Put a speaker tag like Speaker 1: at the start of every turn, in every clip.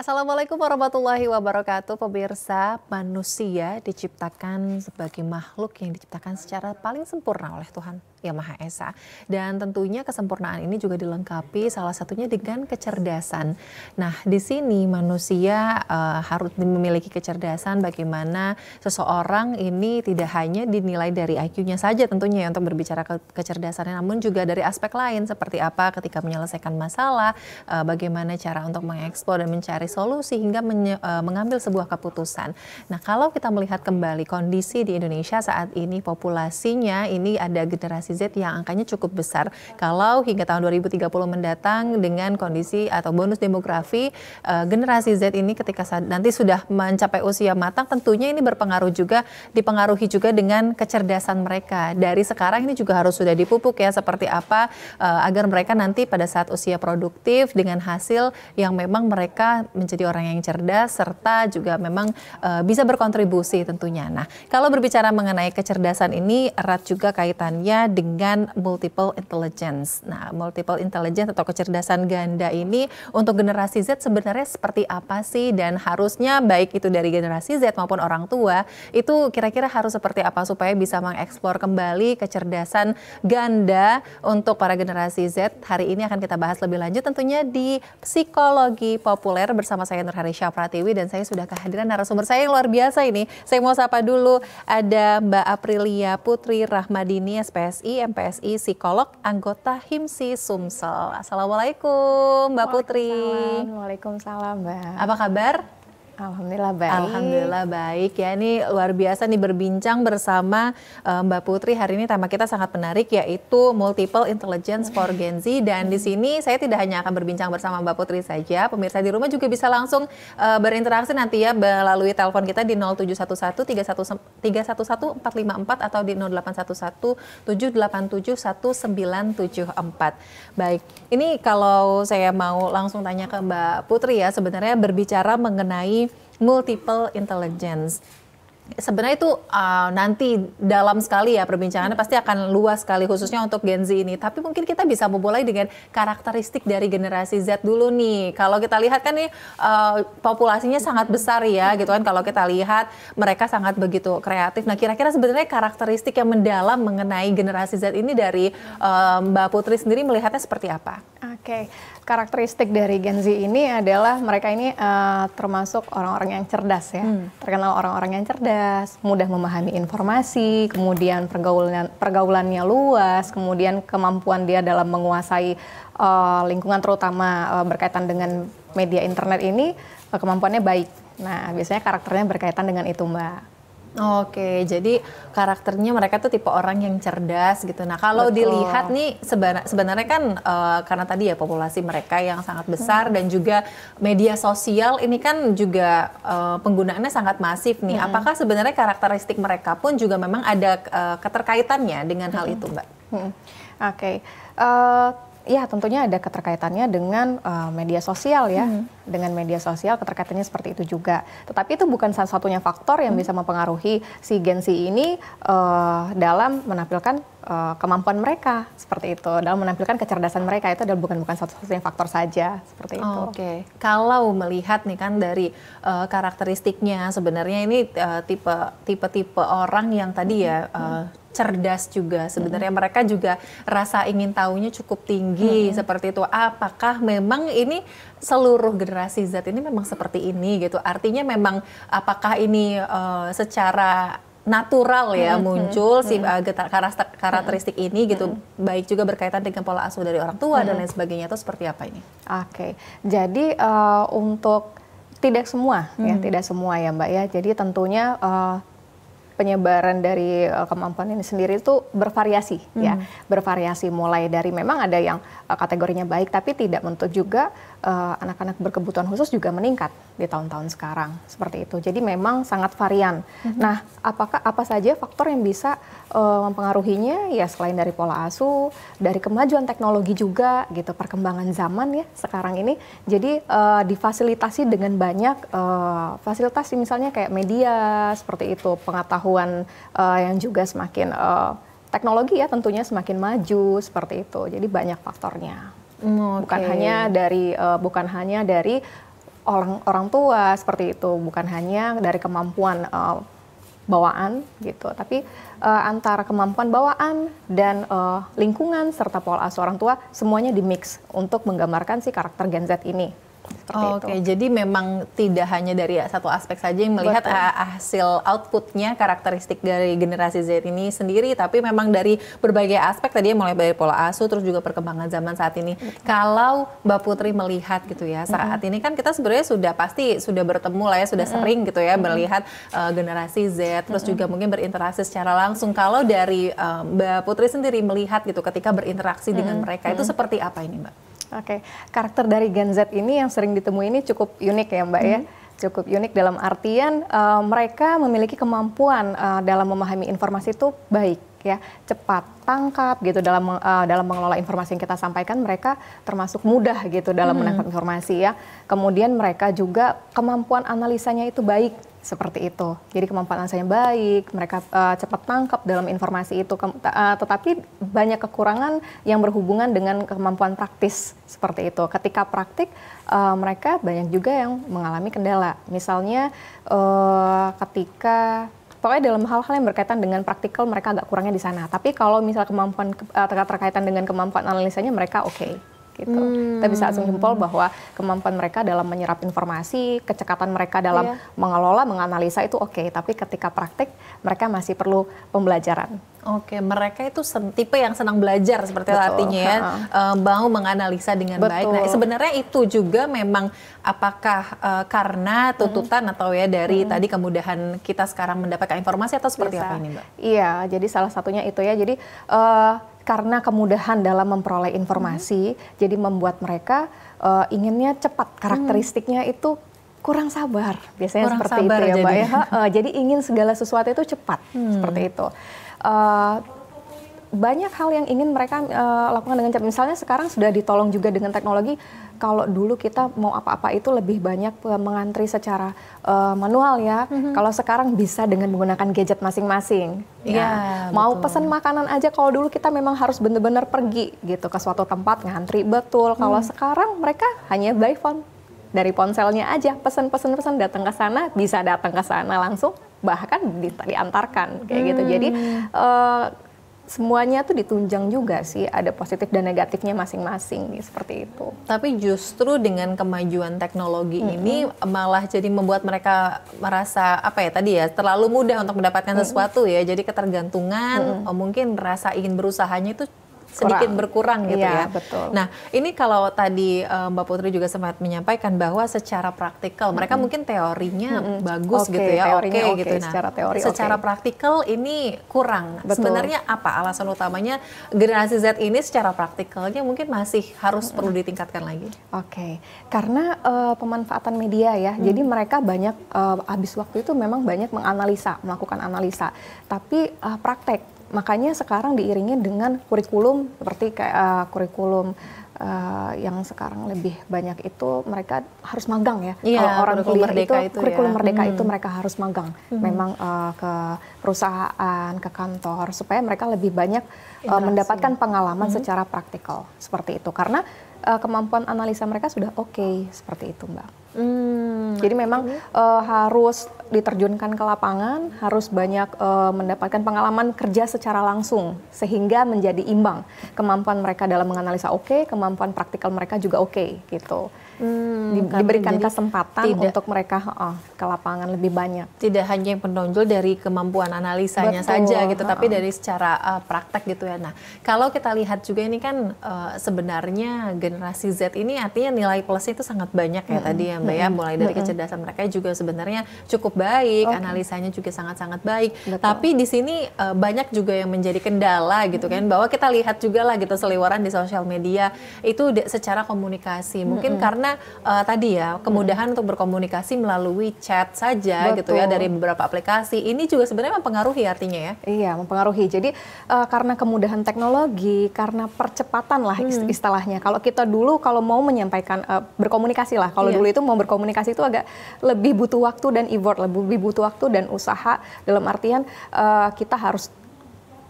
Speaker 1: Assalamualaikum warahmatullahi wabarakatuh, pemirsa. Manusia diciptakan sebagai makhluk yang diciptakan secara paling sempurna oleh Tuhan Yang Maha Esa. Dan tentunya kesempurnaan ini juga dilengkapi salah satunya dengan kecerdasan. Nah, di sini manusia harus memiliki kecerdasan bagaimana seseorang ini tidak hanya dinilai dari IQ-nya saja tentunya ya untuk berbicara kecerdasannya, namun juga dari aspek lain seperti apa ketika menyelesaikan masalah, bagaimana cara untuk mengeksplor dan mencari solusi hingga mengambil sebuah keputusan. Nah, kalau kita melihat kembali kondisi di Indonesia saat ini, populasinya ini ada generasi Z yang angkanya cukup besar. Kalau hingga tahun 2030 mendatang dengan kondisi atau bonus demografi, generasi Z ini ketika nanti sudah mencapai usia matang, tentunya ini dipengaruhi juga dengan kecerdasan mereka. Dari sekarang ini juga harus sudah dipupuk ya, seperti apa agar mereka nanti pada saat usia produktif dengan hasil yang memang mereka menjadi orang yang cerdas serta juga memang bisa berkontribusi tentunya. Nah, kalau berbicara mengenai kecerdasan ini erat juga kaitannya dengan multiple intelligence. Nah, multiple intelligence atau kecerdasan ganda ini untuk generasi Z sebenarnya seperti apa sih, dan harusnya baik itu dari generasi Z maupun orang tua itu kira-kira harus seperti apa supaya bisa mengeksplor kembali kecerdasan ganda untuk para generasi Z. Hari ini akan kita bahas lebih lanjut tentunya di Psikologi Populer bersama saya Nurharisha Pratiwi, dan saya sudah kehadiran narasumber saya yang luar biasa ini. Saya mau sapa dulu, ada Mbak Aprilia Putri Rahmadini, SPSI, MPSI, psikolog, anggota HIMSI Sumsel. Assalamualaikum Mbak Putri.
Speaker 2: Waalaikumsalam Mbak.
Speaker 1: Apa kabar?
Speaker 2: Alhamdulillah baik.
Speaker 1: Alhamdulillah baik ya. Ini luar biasa nih berbincang bersama Mbak Putri. Hari ini tema kita sangat menarik, yaitu multiple intelligence for Gen Z. Dan di sini saya tidak hanya akan berbincang bersama Mbak Putri saja, pemirsa di rumah juga bisa langsung berinteraksi nanti ya melalui telepon kita di 0711 311 454 atau di 0811 787 1974. Baik, ini kalau saya mau langsung tanya ke Mbak Putri ya, sebenarnya berbicara mengenai multiple intelligence. Sebenarnya itu nanti dalam sekali ya perbincangannya, pasti akan luas sekali khususnya untuk Gen Z ini. Tapi mungkin kita bisa memulai dengan karakteristik dari generasi Z dulu nih. Kalau kita lihat kan nih populasinya sangat besar ya gitu kan. Kalau kita lihat mereka sangat begitu kreatif. Nah, kira-kira sebenarnya karakteristik yang mendalam mengenai generasi Z ini dari Mbak Putri sendiri melihatnya seperti apa?
Speaker 2: Oke, karakteristik dari Gen Z ini adalah mereka ini termasuk orang-orang yang cerdas ya. Terkenal orang-orang yang cerdas, mudah memahami informasi, kemudian pergaulannya luas, kemudian kemampuan dia dalam menguasai lingkungan terutama berkaitan dengan media internet ini kemampuannya baik. Nah, biasanya karakternya berkaitan dengan itu, Mbak.
Speaker 1: Oke, jadi karakternya mereka tuh tipe orang yang cerdas gitu. Nah, kalau dilihat nih sebenarnya kan karena tadi ya populasi mereka yang sangat besar dan juga media sosial ini kan juga penggunaannya sangat masif nih. Apakah sebenarnya karakteristik mereka pun juga memang ada keterkaitannya dengan hal itu, Mbak?
Speaker 2: Oke. Ya, tentunya ada keterkaitannya dengan media sosial ya. Dengan media sosial keterkaitannya seperti itu juga. Tetapi itu bukan satu-satunya faktor yang bisa mempengaruhi si Gen Z ini dalam menampilkan kemampuan mereka seperti itu, dalam menampilkan kecerdasan mereka. Itu adalah bukan satu-satunya faktor saja seperti itu.
Speaker 1: Oke. Kalau melihat nih kan dari karakteristiknya sebenarnya ini tipe-tipe orang yang tadi ya cerdas juga. Sebenarnya mereka juga rasa ingin tahunya cukup tinggi seperti itu. Apakah memang ini seluruh generasi Z ini memang seperti ini gitu? Artinya memang apakah ini secara natural ya muncul si karakteristik ini gitu, baik juga berkaitan dengan pola asuh dari orang tua dan lain sebagainya, itu seperti apa ini?
Speaker 2: Oke, jadi untuk tidak semua ya Mbak ya. Jadi tentunya penyebaran dari kemampuan ini sendiri itu bervariasi ya, bervariasi mulai dari memang ada yang kategorinya baik tapi tidak menutup juga anak-anak berkebutuhan khusus juga meningkat di tahun-tahun sekarang seperti itu. Jadi memang sangat varian. Nah, apa saja faktor yang bisa mempengaruhinya ya, selain dari pola asuh, dari kemajuan teknologi juga gitu, perkembangan zaman ya sekarang ini. Jadi difasilitasi dengan banyak fasilitas misalnya kayak media seperti itu, pengetahuan yang juga semakin teknologi ya tentunya semakin maju seperti itu. Jadi banyak faktornya. Bukan hanya dari orang tua seperti itu, bukan hanya dari kemampuan bawaan gitu, tapi antara kemampuan bawaan dan lingkungan serta pola asuh orang tua semuanya dimix untuk menggambarkan si karakter Gen Z ini.
Speaker 1: Oke, jadi memang tidak hanya dari satu aspek saja yang melihat hasil outputnya, karakteristik dari generasi Z ini sendiri, tapi memang dari berbagai aspek tadi, mulai dari pola asuh, terus juga perkembangan zaman saat ini. Betul. Kalau Mbak Putri melihat gitu ya, saat ini kan kita sebenarnya sudah bertemu lah ya, sudah sering gitu ya melihat generasi Z, terus juga mungkin berinteraksi secara langsung. Kalau dari Mbak Putri sendiri melihat gitu ketika berinteraksi dengan mereka, itu seperti apa ini Mbak?
Speaker 2: Oke, karakter dari Gen Z ini yang sering ditemui ini cukup unik ya Mbak ya. Cukup unik dalam artian mereka memiliki kemampuan dalam memahami informasi itu baik ya, cepat, tangkap gitu dalam mengelola informasi yang kita sampaikan. Mereka termasuk mudah gitu dalam menangkap informasi ya. Kemudian mereka juga kemampuan analisanya itu baik. Seperti itu. Jadi kemampuan analisanya baik, mereka cepat tangkap dalam informasi itu. Tetapi banyak kekurangan yang berhubungan dengan kemampuan praktis seperti itu. Ketika praktik, mereka banyak juga yang mengalami kendala. Misalnya pokoknya dalam hal-hal yang berkaitan dengan praktikal mereka agak kurangnya di sana. Tapi kalau misal kemampuan terkaitan dengan kemampuan analisanya mereka oke. Gitu. Kita bisa asum jempol bahwa kemampuan mereka dalam menyerap informasi, kecekatan mereka dalam mengelola, menganalisa itu oke. Tapi ketika praktik, mereka masih perlu pembelajaran.
Speaker 1: Oke, mereka itu tipe yang senang belajar seperti itu artinya ya, mau menganalisa dengan baik. Nah, sebenarnya itu juga memang apakah karena tuntutan atau ya dari tadi kemudahan kita sekarang mendapatkan informasi atau seperti apa ini Mbak?
Speaker 2: Iya, jadi salah satunya itu ya. Jadi karena kemudahan dalam memperoleh informasi, jadi membuat mereka inginnya cepat, karakteristiknya itu kurang sabar, biasanya seperti itu ya Mbak ya. Jadi ingin segala sesuatu itu cepat, seperti itu. Banyak hal yang ingin mereka lakukan dengan cepat. Misalnya sekarang sudah ditolong juga dengan teknologi. Kalau dulu kita mau apa-apa itu lebih banyak mengantri secara manual ya. Kalau sekarang bisa dengan menggunakan gadget masing-masing. Ya, mau pesan makanan aja kalau dulu kita memang harus benar-benar pergi gitu ke suatu tempat ngantri betul. Kalau sekarang mereka hanya by phone. Dari ponselnya aja pesan-pesan datang ke sana, bisa datang ke sana langsung, bahkan diantarkan kayak gitu. Jadi semuanya tuh ditunjang juga sih, ada positif dan negatifnya masing-masing seperti itu.
Speaker 1: Tapi justru dengan kemajuan teknologi ini malah jadi membuat mereka merasa apa ya tadi ya, terlalu mudah untuk mendapatkan sesuatu ya. Jadi ketergantungan, mungkin rasa ingin berusahanya itu sedikit berkurang gitu ya.
Speaker 2: Betul.
Speaker 1: Nah, ini kalau tadi Mbak Putri juga sempat menyampaikan bahwa secara praktikal mereka mungkin teorinya bagus gitu ya, oke gitu. Nah, secara praktikal ini kurang. Sebenarnya apa alasan utamanya generasi Z ini secara praktikalnya mungkin masih harus perlu ditingkatkan lagi?
Speaker 2: Karena pemanfaatan media ya. Jadi mereka banyak habis waktu itu memang banyak melakukan analisa, tapi praktek. Makanya sekarang diiringi dengan kurikulum seperti kayak kurikulum yang sekarang lebih banyak itu mereka harus magang ya. Kalau orang kuliah itu kurikulum merdeka itu mereka harus magang. Memang ke perusahaan, ke kantor supaya mereka lebih banyak mendapatkan pengalaman secara praktikal seperti itu. Karena kemampuan analisa mereka sudah oke seperti itu Mbak. Jadi memang harus diterjunkan ke lapangan, harus banyak mendapatkan pengalaman kerja secara langsung sehingga menjadi imbang. Kemampuan mereka dalam menganalisa oke, kemampuan praktikal mereka juga oke gitu. Diberikan kesempatan untuk mereka ke lapangan lebih banyak.
Speaker 1: Tidak hanya yang menonjol dari kemampuan analisanya saja gitu, tapi dari secara praktek gitu ya. Nah, kalau kita lihat juga ini kan sebenarnya generasi Z ini artinya nilai plusnya itu sangat banyak ya tadi ya Mbak ya, mulai dari kecerdasan mereka juga sebenarnya cukup baik, analisanya juga sangat-sangat baik. Tapi di sini banyak juga yang menjadi kendala gitu kan, bahwa kita lihat juga lah gitu seliweran di sosial media itu secara komunikasi. Mungkin karena tadi ya kemudahan untuk berkomunikasi melalui chat saja gitu ya dari beberapa aplikasi. Ini juga sebenarnya mempengaruhi artinya ya?
Speaker 2: Iya, mempengaruhi. Jadi karena kemudahan teknologi, karena percepatan lah istilahnya. Kalau kita dulu kalau mau menyampaikan berkomunikasi lah, kalau dulu itu mau berkomunikasi itu agak lebih butuh waktu dan effort, lebih butuh waktu dan usaha dalam artian kita harus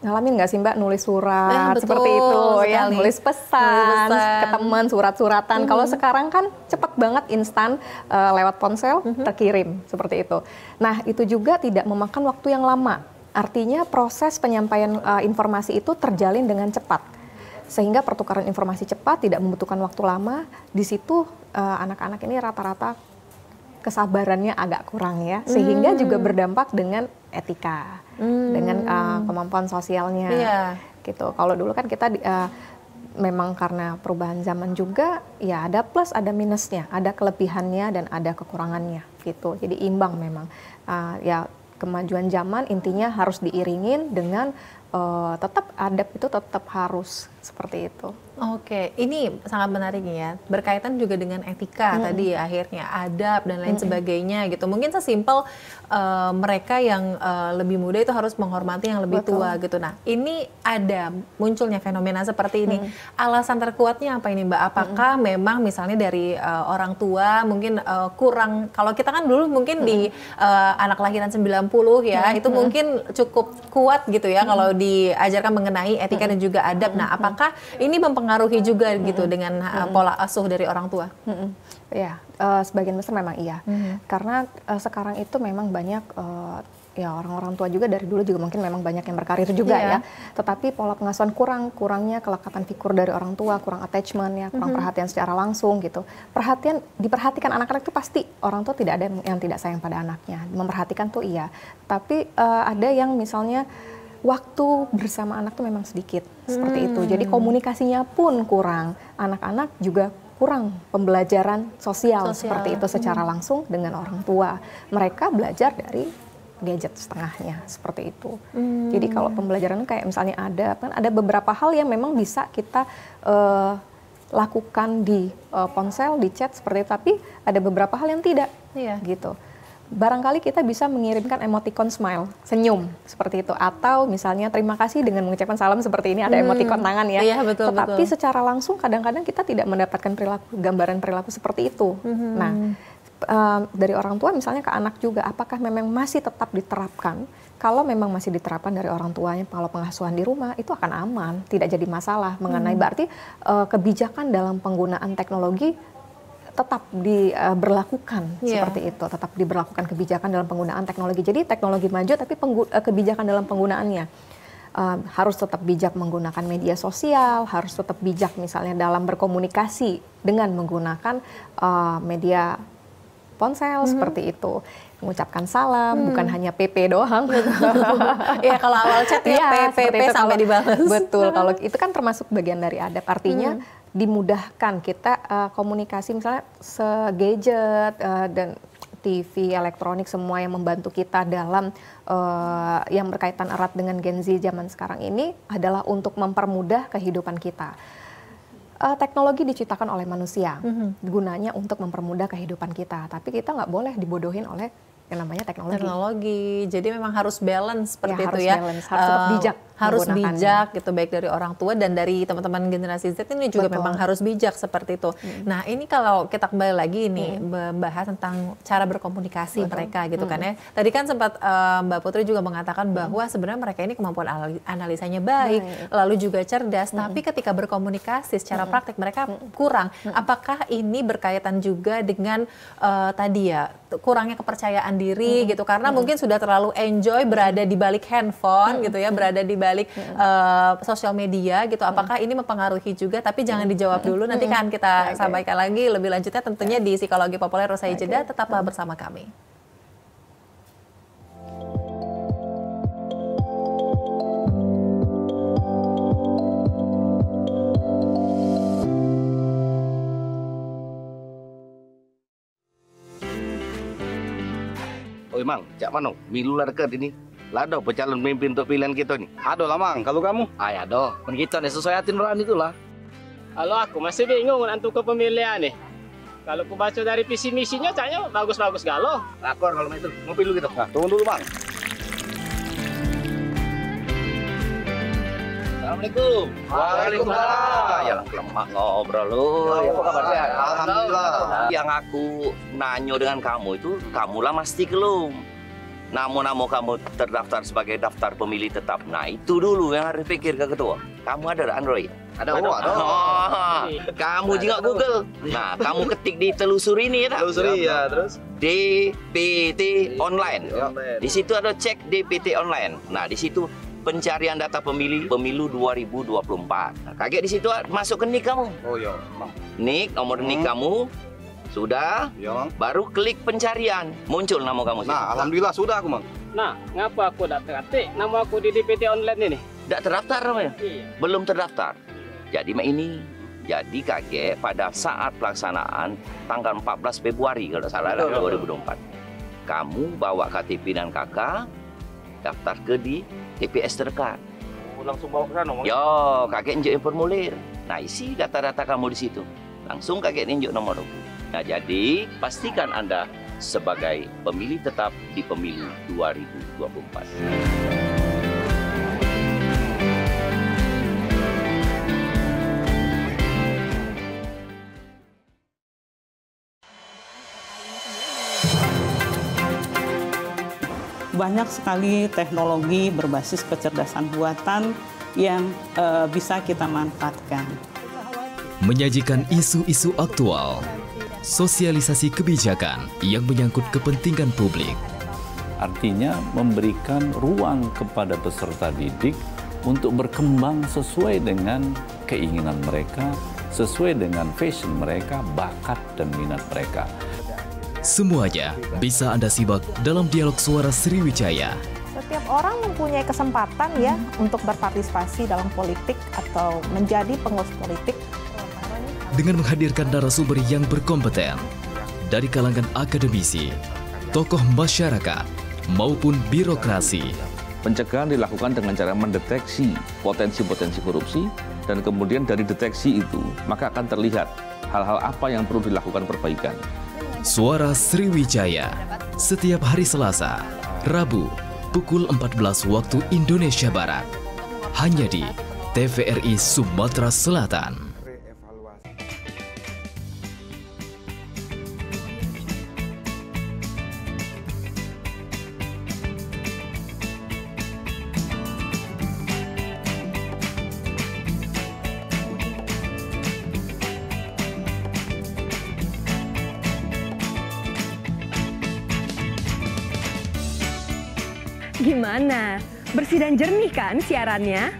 Speaker 2: ngalamin nggak sih Mbak nulis surat
Speaker 1: betul
Speaker 2: seperti itu ya,
Speaker 1: sekali.
Speaker 2: nulis pesan ke teman, surat-suratan. Kalau sekarang kan cepet banget, instan, lewat ponsel terkirim seperti itu. Nah itu juga tidak memakan waktu yang lama. Artinya proses penyampaian informasi itu terjalin dengan cepat, sehingga pertukaran informasi cepat, tidak membutuhkan waktu lama. Di situ anak-anak ini rata-rata kesabarannya agak kurang ya, sehingga juga berdampak dengan etika, dengan kemampuan sosialnya, gitu. Kalau dulu kan kita memang karena perubahan zaman juga, ya ada plus, ada minusnya, ada kelebihannya dan ada kekurangannya, gitu. Jadi imbang memang. Ya kemajuan zaman intinya harus diiringin dengan tetap adab itu tetap harus seperti itu.
Speaker 1: Oke, ini sangat menarik ya. Berkaitan juga dengan etika tadi ya, akhirnya adab dan lain sebagainya gitu. Mungkin sesimpel mereka yang lebih muda itu harus menghormati yang lebih tua gitu. Nah, ini ada munculnya fenomena seperti ini. Alasan terkuatnya apa ini Mbak? Apakah memang misalnya dari orang tua mungkin kurang, kalau kita kan dulu mungkin di anak lahiran 90 ya, itu mungkin cukup kuat gitu ya kalau diajarkan mengenai etika dan juga adab. Nah, apakah ini mempengaruhi juga gitu dengan pola asuh dari orang tua?
Speaker 2: Ya, sebagian besar memang iya. Karena sekarang itu memang banyak ya orang-orang tua juga dari dulu juga mungkin memang banyak yang berkarir juga ya. Tetapi pola pengasuhan kurangnya kelekatan figur dari orang tua, kurang attachment ya, kurang perhatian secara langsung gitu. Diperhatikan anak-anak itu pasti orang tua tidak ada yang tidak sayang pada anaknya. Memperhatikan tuh iya. Tapi ada yang misalnya waktu bersama anak tuh memang sedikit seperti itu. Jadi komunikasinya pun kurang. Anak-anak juga kurang pembelajaran sosial. Seperti itu secara langsung dengan orang tua. Mereka belajar dari gadget setengahnya seperti itu. Jadi kalau pembelajaran kayak misalnya ada beberapa hal yang memang bisa kita lakukan di ponsel, di chat seperti itu, tapi ada beberapa hal yang tidak, gitu. Barangkali kita bisa mengirimkan emoticon smile, senyum seperti itu, atau misalnya terima kasih dengan mengucapkan salam seperti ini, ada emoticon tangan ya.
Speaker 1: Iya, betul,
Speaker 2: tetapi secara langsung kadang-kadang kita tidak mendapatkan gambaran perilaku seperti itu. Nah, dari orang tua misalnya ke anak juga, apakah memang masih tetap diterapkan? Kalau memang masih diterapkan dari orang tuanya, kalau pengasuhan di rumah itu akan aman, tidak jadi masalah mengenai berarti kebijakan dalam penggunaan teknologi tetap diberlakukan seperti itu, tetap diberlakukan kebijakan dalam penggunaan teknologi. Jadi teknologi maju tapi kebijakan dalam penggunaannya harus tetap bijak menggunakan media sosial, harus tetap bijak misalnya dalam berkomunikasi dengan menggunakan media ponsel seperti itu. Mengucapkan salam, bukan hanya PP doang.
Speaker 1: Ya kalau awal chat ya PP sampai dibalas.
Speaker 2: Betul, kalau itu kan termasuk bagian dari adab. Artinya dimudahkan kita komunikasi misalnya gadget dan TV, elektronik, semua yang membantu kita dalam yang berkaitan erat dengan Gen Z zaman sekarang ini adalah untuk mempermudah kehidupan kita. Teknologi diciptakan oleh manusia, gunanya untuk mempermudah kehidupan kita, tapi kita nggak boleh dibodohin oleh yang namanya teknologi.
Speaker 1: Jadi memang harus balance seperti itu ya.
Speaker 2: Balance, harus tetap bijak.
Speaker 1: Harus bijak gitu, baik dari orang tua dan dari teman-teman generasi Z ini juga memang harus bijak seperti itu. Nah ini kalau kita kembali lagi nih membahas tentang cara berkomunikasi mereka gitu kan ya. Tadi kan sempat Mbak Putri juga mengatakan bahwa sebenarnya mereka ini kemampuan analisanya baik, lalu juga cerdas, tapi ketika berkomunikasi secara praktik mereka kurang. Apakah ini berkaitan juga dengan tadi ya kurangnya kepercayaan diri gitu, karena mungkin sudah terlalu enjoy berada di balik handphone gitu ya, berada di balik sosial media gitu. Apakah ini mempengaruhi juga? Tapi jangan dijawab dulu, nanti kan kita sampaikan lagi lebih lanjutnya tentunya di Psikologi Populer usai jeda. Tetaplah bersama kami.
Speaker 3: Oi Mang, cak mano, milu larket ini. Lado pecalon pemimpin untuk pilihan kita nih.
Speaker 4: Aduh lah Mang, kalau kamu?
Speaker 3: Ay, ado, kan kita nih sesuai hati nurani itulah.
Speaker 5: Kalau aku masih bingung untuk kepemilian nih. Kalau aku baca dari visi misinya, kayaknya bagus-bagus galau.
Speaker 3: Lakor kalau itu, mau pilu gitu.
Speaker 4: Nah, tunggu dulu Mang.
Speaker 3: Assalamualaikum.
Speaker 4: Waalaikumsalam.
Speaker 3: Ya lemak ngobrol lu.
Speaker 4: Apa kabar sehat?
Speaker 3: Alhamdulillah. Yang aku nanyo dengan kamu itu, kamulah mesti kelum. nama-nama kamu terdaftar sebagai daftar pemilih tetap. Nah, itu dulu yang harus pikir ke ketua. Kamu ada Android?
Speaker 4: Ada. Ada.
Speaker 3: Kamu juga Google. Nah, kamu ketik di telusuri ini ya tak?
Speaker 4: Telusuri ya, terus
Speaker 3: DPT online.
Speaker 4: Ya.
Speaker 3: Di situ ada cek DPT online. Nah, di situ pencarian data pemilu 2024. Nah, kaget di situ masuk ke NIK kamu.
Speaker 4: Oh iya, Bang.
Speaker 3: NIK, nomor NIK kamu sudah.
Speaker 4: Iya, Bang.
Speaker 3: Baru klik pencarian, muncul nama kamu.
Speaker 4: Nah, alhamdulillah sudah aku, Bang.
Speaker 5: Nah, ngapa aku tak terketik nama aku di DPT online ini?
Speaker 3: Tidak terdaftar namanya.
Speaker 5: Iya.
Speaker 3: Belum terdaftar. Jadi jadi kaget pada saat pelaksanaan tanggal 14 Februari kalau salah 2024. Kamu bawa KTP dan KK daftar ke di TPS terdekat.
Speaker 4: Langsung bawa ke sana, Bang.
Speaker 3: Yo, kakek injek formulir. Nah, isi data-data kamu di situ. Langsung kakek injek nomor. Nah, jadi pastikan Anda sebagai pemilih tetap di pemilu 2024.
Speaker 6: Banyak sekali teknologi berbasis kecerdasan buatan yang bisa kita manfaatkan.
Speaker 7: Menyajikan isu-isu aktual, sosialisasi kebijakan yang menyangkut kepentingan publik.
Speaker 8: Artinya memberikan ruang kepada peserta didik untuk berkembang sesuai dengan keinginan mereka, sesuai dengan passion mereka, bakat dan minat mereka.
Speaker 7: Semuanya bisa Anda simak dalam dialog suara Sriwijaya.
Speaker 9: Setiap orang mempunyai kesempatan ya untuk berpartisipasi dalam politik atau menjadi pengurus politik.
Speaker 7: Dengan menghadirkan narasumber yang berkompeten dari kalangan akademisi, tokoh masyarakat, maupun birokrasi.
Speaker 8: Pencegahan dilakukan dengan cara mendeteksi potensi-potensi korupsi dan kemudian dari deteksi itu maka akan terlihat hal-hal apa yang perlu dilakukan perbaikan.
Speaker 7: Suara Sriwijaya, setiap hari Selasa, Rabu, pukul 14 waktu Indonesia Barat. Hanya di TVRI Sumatera Selatan.
Speaker 10: Gimana? Bersih dan jernih kan siarannya?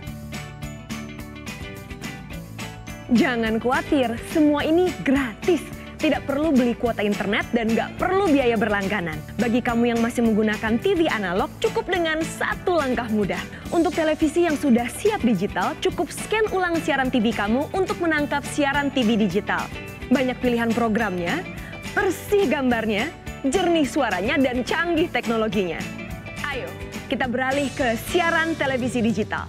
Speaker 10: Jangan khawatir, semua ini gratis. Tidak perlu beli kuota internet dan nggak perlu biaya berlangganan. Bagi kamu yang masih menggunakan TV analog, cukup dengan satu langkah mudah. Untuk televisi yang sudah siap digital, cukup scan ulang siaran TV kamu untuk menangkap siaran TV digital. Banyak pilihan programnya, bersih gambarnya, jernih suaranya, dan canggih teknologinya. Ayo, kita beralih ke siaran televisi digital.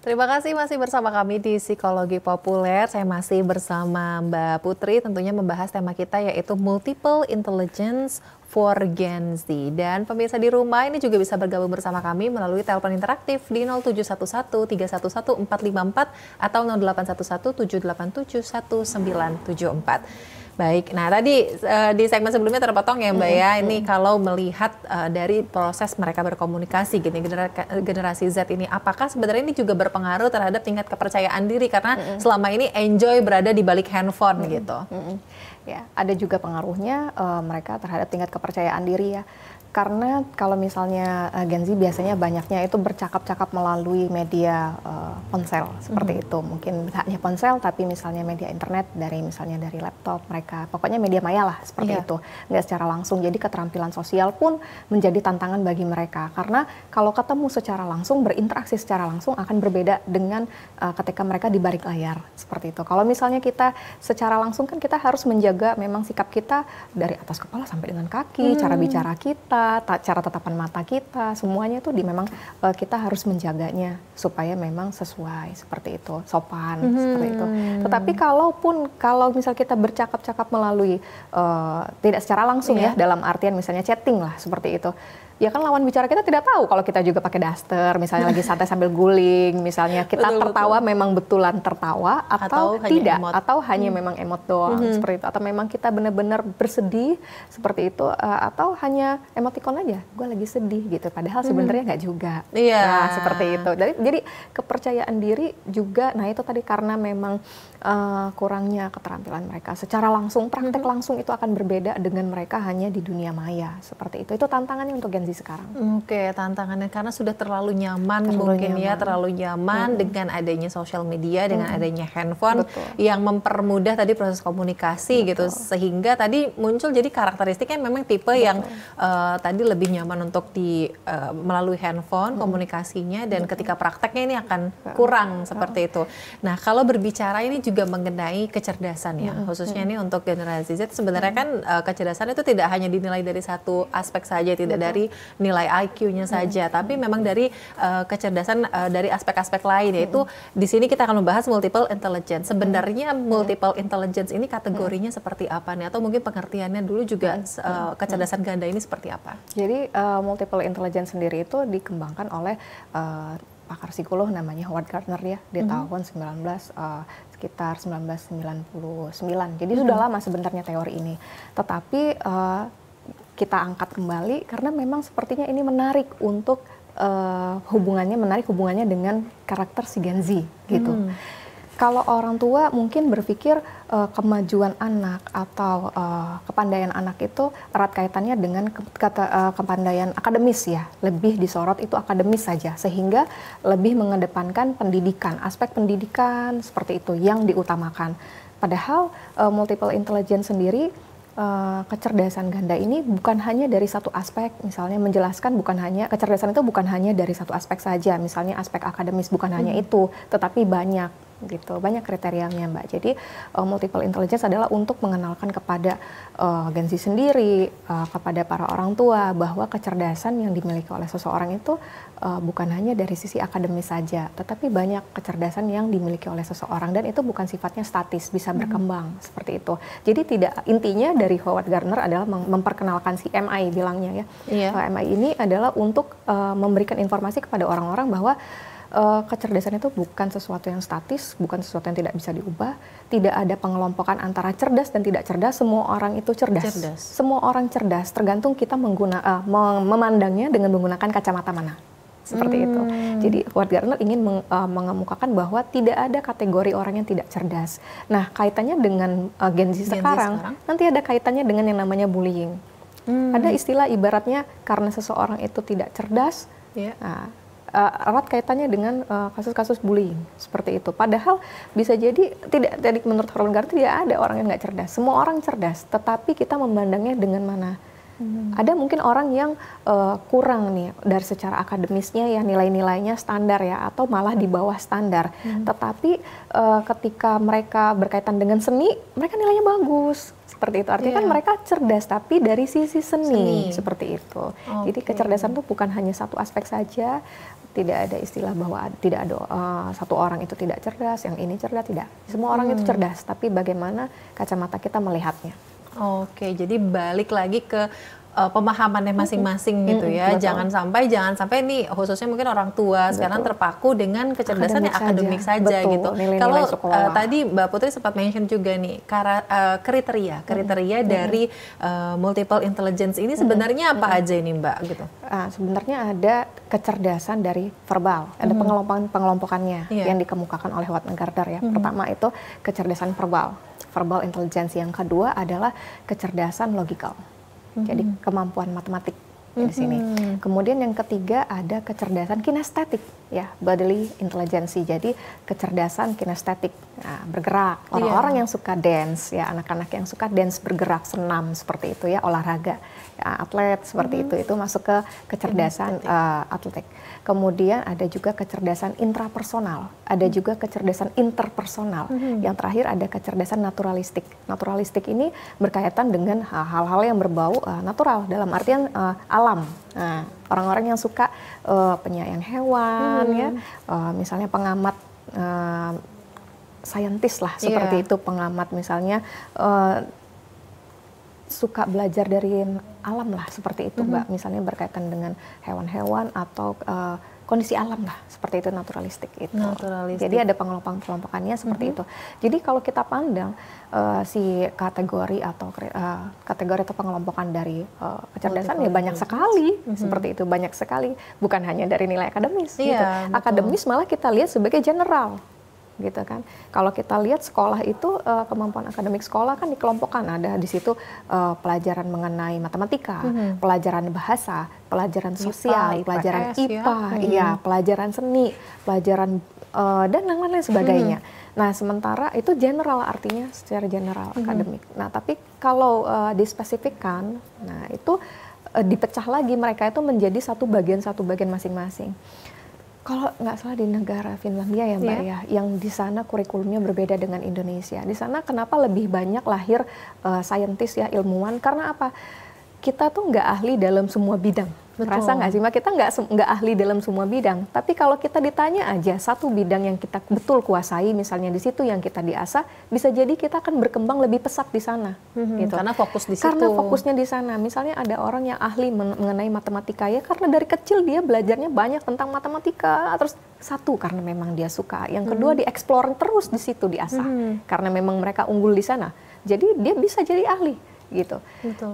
Speaker 1: Terima kasih masih bersama kami di Psikologi Populer. Saya masih bersama Mbak Putri tentunya membahas tema kita yaitu Multiple Intelligence for Gen Z. Dan pemirsa di rumah ini juga bisa bergabung bersama kami melalui telepon interaktif di 0711 311 454 atau 0811 787 1974. Baik, nah tadi di segmen sebelumnya terpotong ya Mbak ya, ini kalau melihat dari proses mereka berkomunikasi gini, generasi Z ini, apakah sebenarnya ini juga berpengaruh terhadap tingkat kepercayaan diri karena selama ini enjoy berada di balik handphone gitu?
Speaker 2: Ya, ada juga pengaruhnya mereka terhadap tingkat kepercayaan diri ya. Karena kalau misalnya Gen Z biasanya banyaknya itu bercakap-cakap melalui media ponsel seperti itu. Mungkin hanya ponsel tapi misalnya media internet misalnya dari laptop mereka. Pokoknya media maya lah seperti itu. Nggak secara langsung. Jadi keterampilan sosial pun menjadi tantangan bagi mereka. Karena kalau ketemu secara langsung, berinteraksi secara langsung akan berbeda dengan ketika mereka di balik layar seperti itu. Kalau misalnya kita secara langsung kan kita harus menjaga memang sikap kita dari atas kepala sampai dengan kaki, cara bicara kita, cara tatapan mata kita, semuanya tuh memang kita harus menjaganya supaya memang sesuai seperti itu, sopan seperti itu. Tetapi kalau misal kita bercakap-cakap melalui tidak secara langsung ya, dalam artian misalnya chatting lah seperti itu, ya kan lawan bicara kita tidak tahu kalau kita juga pakai daster, misalnya lagi santai sambil guling, misalnya kita tertawa memang betulan tertawa atau tidak, atau hanya memang emot doang seperti itu, atau memang kita benar-benar bersedih seperti itu, atau hanya emotikon aja, gue lagi sedih gitu, padahal sebenarnya nggak juga. Nah, seperti itu. Jadi kepercayaan diri juga, nah itu tadi karena memang kurangnya keterampilan mereka secara langsung, praktek langsung itu akan berbeda dengan mereka hanya di dunia maya seperti itu. Itu tantangannya untuk Gen Z sekarang.
Speaker 1: Oke, tantangannya karena sudah terlalu nyaman terlalu nyaman dengan adanya sosial media, dengan adanya handphone yang mempermudah tadi proses komunikasi gitu, sehingga tadi muncul jadi karakteristiknya memang tipe yang tadi lebih nyaman untuk melalui handphone komunikasinya, dan ketika prakteknya ini akan kurang seperti itu. Nah, kalau berbicara ini juga mengenai kecerdasan ya, khususnya ini untuk generasi Z, sebenarnya kan kecerdasan itu tidak hanya dinilai dari satu aspek saja, tidak dari nilai IQ-nya saja, tapi memang dari kecerdasan dari aspek-aspek lain, yaitu di sini kita akan membahas multiple intelligence. Sebenarnya multiple intelligence ini kategorinya seperti apa nih, atau mungkin pengertiannya dulu juga kecerdasan ganda ini seperti apa?
Speaker 2: Jadi multiple intelligence sendiri itu dikembangkan oleh pakar psikolog namanya Howard Gardner ya, di tahun sekitar 1999. Jadi sudah lama sebenarnya teori ini. Tetapi kita angkat kembali karena memang sepertinya ini menarik untuk hubungannya dengan karakter si Gen Z gitu. Kalau orang tua mungkin berpikir kemajuan anak atau kepandaian anak itu erat kaitannya dengan kepandaian akademis ya, lebih disorot itu akademis saja, sehingga lebih mengedepankan pendidikan, aspek pendidikan seperti itu yang diutamakan. Padahal multiple intelligence sendiri, kecerdasan ganda ini bukan hanya dari satu aspek, misalnya menjelaskan kecerdasan itu bukan hanya dari satu aspek saja, misalnya aspek akademis bukan hanya itu, tetapi banyak kriterianya Mbak. Jadi multiple intelligence adalah untuk mengenalkan kepada Gen Z sendiri, kepada para orang tua bahwa kecerdasan yang dimiliki oleh seseorang itu bukan hanya dari sisi akademis saja, tetapi banyak kecerdasan yang dimiliki oleh seseorang, dan itu bukan sifatnya statis, bisa berkembang seperti itu. Jadi intinya dari Howard Gardner adalah memperkenalkan si MI bilangnya ya. MI ini adalah untuk memberikan informasi kepada orang-orang bahwa kecerdasan itu bukan sesuatu yang statis, bukan sesuatu yang tidak bisa diubah, tidak ada pengelompokan antara cerdas dan tidak cerdas, semua orang itu cerdas. Semua orang cerdas, tergantung kita memandangnya dengan menggunakan kacamata mana. Seperti itu. Jadi Howard Gardner ingin mengemukakan bahwa tidak ada kategori orang yang tidak cerdas. Nah, kaitannya dengan Gen Z sekarang, nanti ada kaitannya dengan yang namanya bullying. Ada istilah ibaratnya karena seseorang itu tidak cerdas, erat kaitannya dengan kasus-kasus bullying seperti itu. Padahal bisa jadi tidak, menurut Howard Gardner tidak ada orang yang nggak cerdas. Semua orang cerdas, tetapi kita memandangnya dengan mana. Ada mungkin orang yang kurang nih dari secara akademisnya ya, nilai-nilainya standar ya, atau malah di bawah standar. Tetapi ketika mereka berkaitan dengan seni, mereka nilainya bagus. Seperti itu, artinya kan mereka cerdas tapi dari sisi seni. Seperti itu. Jadi kecerdasan itu bukan hanya satu aspek saja, tidak ada istilah bahwa tidak ada satu orang itu tidak cerdas, yang ini cerdas, tidak. Semua orang itu cerdas, tapi bagaimana kacamata kita melihatnya.
Speaker 1: Oke, jadi balik lagi ke pemahamannya masing-masing gitu ya. Jangan sampai nih, khususnya mungkin orang tua sekarang terpaku dengan kecerdasan yang akademik saja gitu. Kalau tadi Mbak Putri sempat mention juga nih kriteria dari multiple intelligence ini sebenarnya apa aja ini Mbak gitu?
Speaker 2: Sebenarnya ada kecerdasan dari verbal, ada pengelompokannya yang dikemukakan oleh Howard Gardner ya. Pertama itu kecerdasan verbal intelligence. Yang kedua adalah kecerdasan logikal. Jadi kemampuan matematik di sini. Kemudian yang ketiga ada kecerdasan kinestetik ya, bodily intelligence. Jadi kecerdasan kinestetik, bergerak. Orang-orang yang suka dance ya, anak-anak yang suka dance, bergerak, senam seperti itu ya, olahraga. Ya, atlet seperti itu masuk ke kecerdasan atletik. Kemudian ada juga kecerdasan intrapersonal, ada juga kecerdasan interpersonal. Yang terakhir ada kecerdasan naturalistik. Naturalistik ini berkaitan dengan hal-hal yang berbau natural, dalam artian alam. Nah, orang-orang yang suka penyayang hewan, ya, misalnya pengamat saintis lah, seperti itu, pengamat misalnya suka belajar dari alam lah seperti itu Mbak, misalnya berkaitan dengan hewan-hewan atau kondisi alam lah, seperti itu naturalistik itu. Jadi ada pengelompokannya seperti itu. Jadi kalau kita pandang si kategori atau pengelompokan dari kecerdasan ya banyak sekali, seperti itu, banyak sekali, bukan hanya dari nilai akademis. Gitu. Akademis malah kita lihat sebagai general. Gitu kan. Kalau kita lihat sekolah itu kemampuan akademik sekolah kan dikelompokkan, ada di situ pelajaran mengenai matematika, pelajaran bahasa, pelajaran sosial, pelajaran IPA, iya, pelajaran seni, pelajaran dan lain-lain sebagainya. Nah, sementara itu general, artinya secara general akademik. Nah, tapi kalau dispesifikkan, nah itu dipecah lagi, mereka itu menjadi satu bagian masing-masing. Kalau nggak salah di negara Finlandia ya Mbak ya, yang di sana kurikulumnya berbeda dengan Indonesia. Di sana kenapa lebih banyak lahir saintis ya, ilmuwan, karena apa? Kita tuh nggak ahli dalam semua bidang. Merasa nggak sih Mbak, kita nggak ahli dalam semua bidang. Tapi kalau kita ditanya aja satu bidang yang kita betul kuasai, misalnya di situ yang kita diasah, bisa jadi kita akan berkembang lebih pesat di sana. Gitu.
Speaker 1: Karena fokus di situ.
Speaker 2: Karena fokusnya di sana. Misalnya ada orang yang ahli mengenai matematika ya, karena dari kecil dia belajarnya banyak tentang matematika. Terus satu, karena memang dia suka. Yang kedua, dieksplor terus di situ, diasah. Karena memang mereka unggul di sana. Jadi dia bisa jadi ahli. Gitu.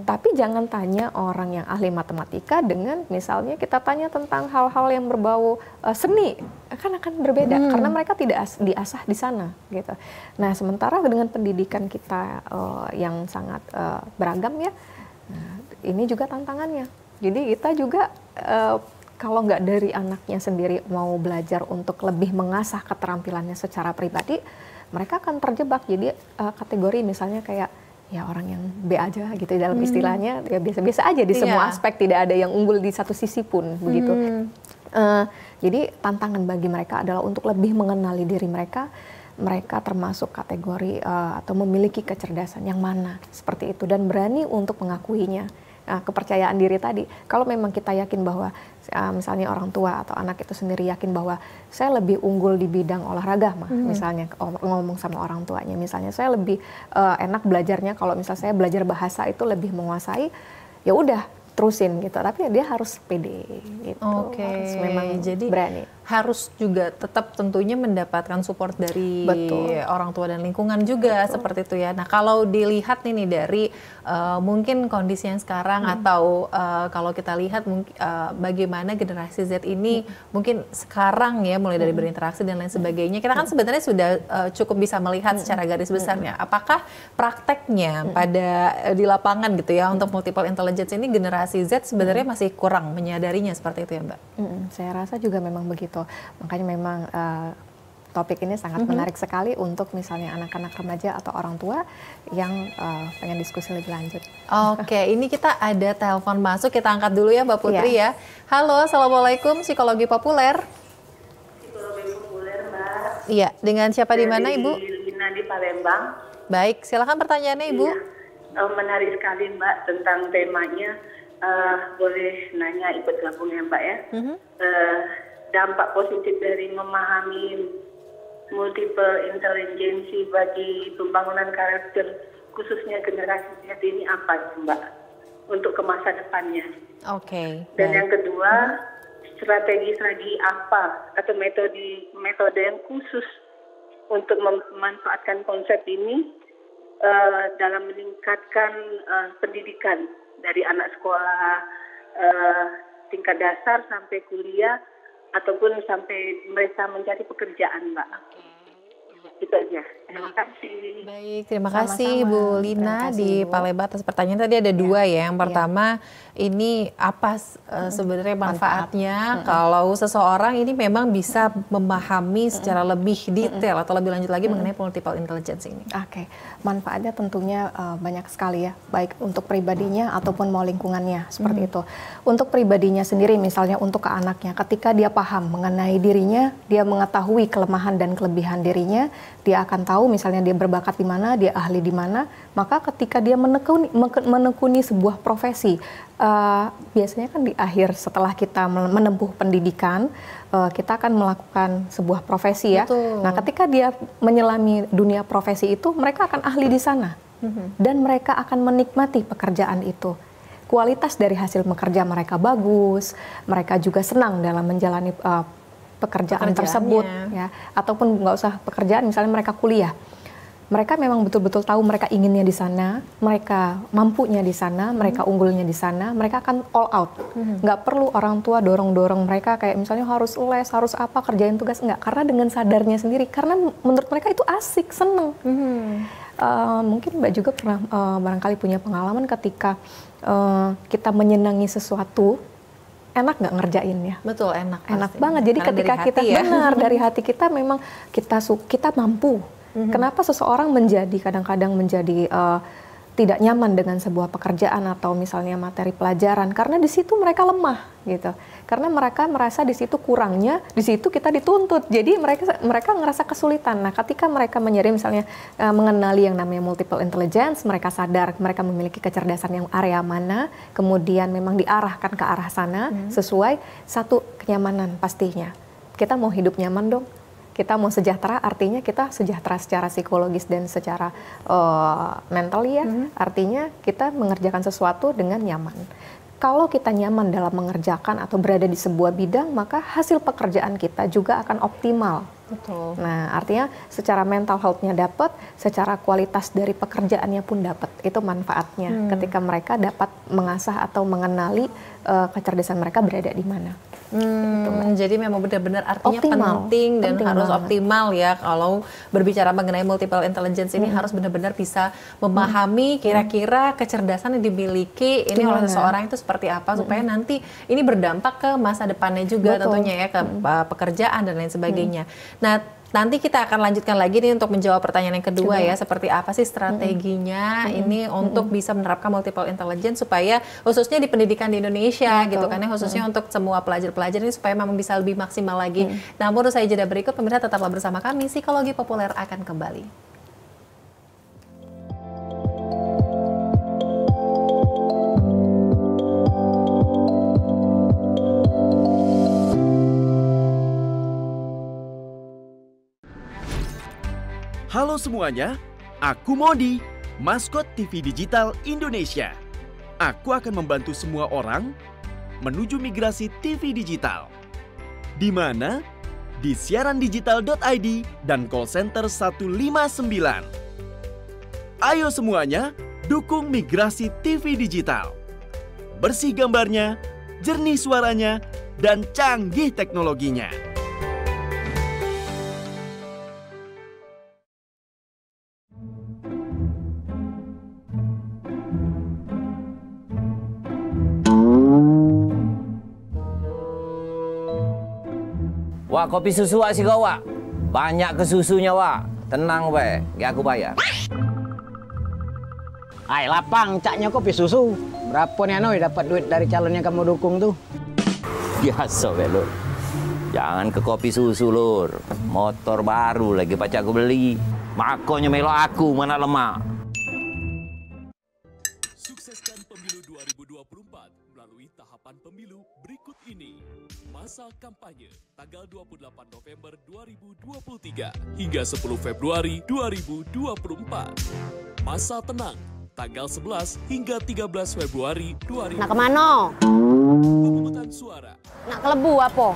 Speaker 2: Tapi jangan tanya orang yang ahli matematika dengan misalnya kita tanya tentang hal-hal yang berbau seni, akan berbeda karena mereka tidak diasah di sana gitu. Nah, sementara dengan pendidikan kita yang sangat beragam ya, ini juga tantangannya. Jadi kita juga kalau nggak dari anaknya sendiri mau belajar untuk lebih mengasah keterampilannya secara pribadi, mereka akan terjebak jadi kategori misalnya kayak ya orang yang B aja gitu dalam istilahnya, ya biasa-biasa aja di semua aspek, tidak ada yang unggul di satu sisi pun begitu. Jadi tantangan bagi mereka adalah untuk lebih mengenali diri mereka termasuk kategori atau memiliki kecerdasan yang mana seperti itu dan berani untuk mengakuinya. Nah, kepercayaan diri tadi, kalau memang kita yakin bahwa misalnya orang tua atau anak itu sendiri yakin bahwa saya lebih unggul di bidang olahraga, misalnya ngomong sama orang tuanya, misalnya saya lebih enak belajarnya kalau misalnya saya belajar bahasa itu lebih menguasai, ya udah terusin gitu, tapi dia harus pede gitu, harus memang
Speaker 1: jadi
Speaker 2: berani.
Speaker 1: Harus juga tetap tentunya mendapatkan support dari orang tua dan lingkungan juga seperti itu ya. Nah, kalau dilihat nih dari mungkin kondisi yang sekarang atau kalau kita lihat bagaimana generasi Z ini mungkin sekarang ya mulai dari berinteraksi dan lain sebagainya, kita kan sebenarnya sudah cukup bisa melihat secara garis besarnya. Apakah prakteknya di lapangan gitu ya untuk multiple intelligence ini generasi Z sebenarnya masih kurang menyadarinya seperti itu ya Mbak?
Speaker 2: Saya rasa juga memang begitu. Makanya memang topik ini sangat menarik sekali untuk misalnya anak-anak remaja atau orang tua yang pengen diskusi lebih lanjut.
Speaker 1: Oke, ini kita ada telepon masuk, kita angkat dulu ya Mbak Putri ya. Halo, Assalamualaikum, Psikologi Populer.
Speaker 11: Psikologi Populer Mbak.
Speaker 1: Iya, dengan siapa di mana Ibu?
Speaker 11: Lina di Palembang.
Speaker 1: Baik, silakan pertanyaannya Ibu.
Speaker 11: Menarik sekali Mbak tentang temanya. Boleh nanya ikut gabung ya Mbak ya. Dampak positif dari memahami multiple intelligence bagi pembangunan karakter khususnya generasi Z ini apa Mbak untuk ke masa depannya? Dan yang kedua, strategi apa atau metode yang khusus untuk memanfaatkan konsep ini dalam meningkatkan pendidikan dari anak sekolah tingkat dasar sampai kuliah ataupun sampai mereka mencari pekerjaan, Mbak. Itu aja. Terima kasih.
Speaker 1: Baik, terima kasih Bu Lina di Palembang atas pertanyaan. Tadi ada dua ya. Yang pertama, ini apa sebenarnya manfaatnya kalau seseorang ini memang bisa memahami secara lebih detail atau lebih lanjut lagi mengenai multiple intelligence ini?
Speaker 2: Manfaatnya tentunya banyak sekali ya, baik untuk pribadinya ataupun mau lingkungannya, seperti itu. Untuk pribadinya sendiri, misalnya untuk ke anaknya, ketika dia paham mengenai dirinya, dia mengetahui kelemahan dan kelebihan dirinya, dia akan tahu misalnya dia berbakat di mana, dia ahli di mana, maka ketika dia menekuni sebuah profesi, biasanya kan di akhir setelah kita menempuh pendidikan, kita akan melakukan sebuah profesi ya. Nah, ketika dia menyelami dunia profesi itu, mereka akan ahli di sana. dan mereka akan menikmati pekerjaan itu. Kualitas dari hasil bekerja mereka bagus, mereka juga senang dalam menjalani pekerjaan tersebut, ya. Ataupun nggak usah pekerjaan, misalnya mereka kuliah. Mereka memang betul-betul tahu mereka inginnya di sana, mereka mampunya di sana, mereka unggulnya di sana, mereka akan all out. Nggak perlu orang tua dorong-dorong mereka kayak misalnya harus les, harus apa, kerjain tugas, nggak. Karena dengan sadarnya sendiri, karena menurut mereka itu asik, seneng. Mungkin Mbak juga pernah barangkali punya pengalaman ketika kita menyenangi sesuatu, enak nggak ngerjainnya?
Speaker 1: Betul, enak.
Speaker 2: Enak banget. Jadi karena ketika kita benar dari hati kita memang kita mampu. Kenapa seseorang kadang-kadang menjadi tidak nyaman dengan sebuah pekerjaan atau misalnya materi pelajaran, karena di situ mereka lemah gitu. Karena mereka merasa di situ kurangnya, di situ kita dituntut. Jadi mereka ngerasa kesulitan. Nah, ketika mereka menyadari misalnya mengenali yang namanya multiple intelligence, mereka sadar mereka memiliki kecerdasan yang area mana, kemudian memang diarahkan ke arah sana sesuai satu kenyamanan pastinya. Kita mau hidup nyaman dong. Kita mau sejahtera, artinya kita sejahtera secara psikologis dan secara mental ya. Artinya kita mengerjakan sesuatu dengan nyaman. Kalau kita nyaman dalam mengerjakan atau berada di sebuah bidang, maka hasil pekerjaan kita juga akan optimal.
Speaker 1: Betul.
Speaker 2: Nah, artinya secara mental health-nya dapat, secara kualitas dari pekerjaannya pun dapat. Itu manfaatnya ketika mereka dapat mengasah atau mengenali kecerdasan mereka berada di mana.
Speaker 1: Jadi memang benar-benar artinya penting dan harus banget. Optimal ya. Kalau berbicara mengenai multiple intelligence ini harus benar-benar bisa memahami kira-kira kecerdasan yang dimiliki ini oleh seseorang itu seperti apa supaya nanti ini berdampak ke masa depannya juga tentunya ya, ke pekerjaan dan lain sebagainya. Nah, nanti kita akan lanjutkan lagi nih untuk menjawab pertanyaan yang kedua ya, seperti apa sih strateginya ini untuk bisa menerapkan multiple intelligence supaya khususnya di pendidikan di Indonesia gitu kan ya, khususnya untuk semua pelajar-pelajar ini supaya memang bisa lebih maksimal lagi. Namun usai jeda berikut, pemirsa tetaplah bersama kami, Psikologi Populer akan kembali.
Speaker 12: Halo semuanya, aku Modi, maskot TV Digital Indonesia. Aku akan membantu semua orang menuju migrasi TV digital. Di mana? Di siarandigital.id dan call center 159. Ayo semuanya, dukung migrasi TV digital. Bersih gambarnya, jernih suaranya, dan canggih teknologinya.
Speaker 3: Wah, kopi susu wak si kau wak. Banyak ke susunya wak. Tenang wak, gak aku bayar.
Speaker 13: Ay, lapang caknya kopi susu. Berapa nih Anoy dapat duit dari calon yang kamu dukung tuh?
Speaker 3: Biasa wak lur. Jangan ke kopi susu lur. Motor baru lagi pacar aku beli. Makanya melo aku mana lemak.
Speaker 14: Sukseskan pemilu 2024 melalui tahapan pemilu berikut ini. Masa kampanye tanggal 28 November 2023 hingga 10 Februari 2024. Masa tenang tanggal 11 hingga 13 Februari 2024.
Speaker 15: Nak kemana?
Speaker 14: Pemungutan suara.
Speaker 15: Nak kelebu apa?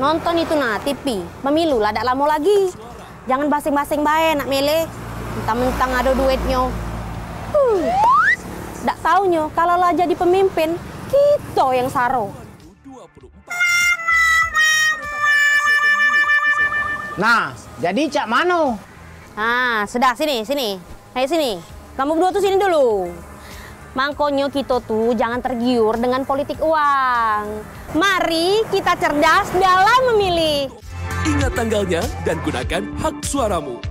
Speaker 15: Nonton itu nah TV. Pemilu lah, tak lama lagi. Jangan basing-basing bae nak milih. Mentang-mentang ada duitnya. Tak taunya kalau lah jadi pemimpin, kita yang saro.
Speaker 13: Nah, jadi cak mano?
Speaker 15: Ah, sudah sini. Ayo sini. Kamu berdua tuh sini dulu. Makanya kita tuh jangan tergiur dengan politik uang. Mari kita cerdas dalam memilih.
Speaker 14: Ingat tanggalnya dan gunakan hak suaramu.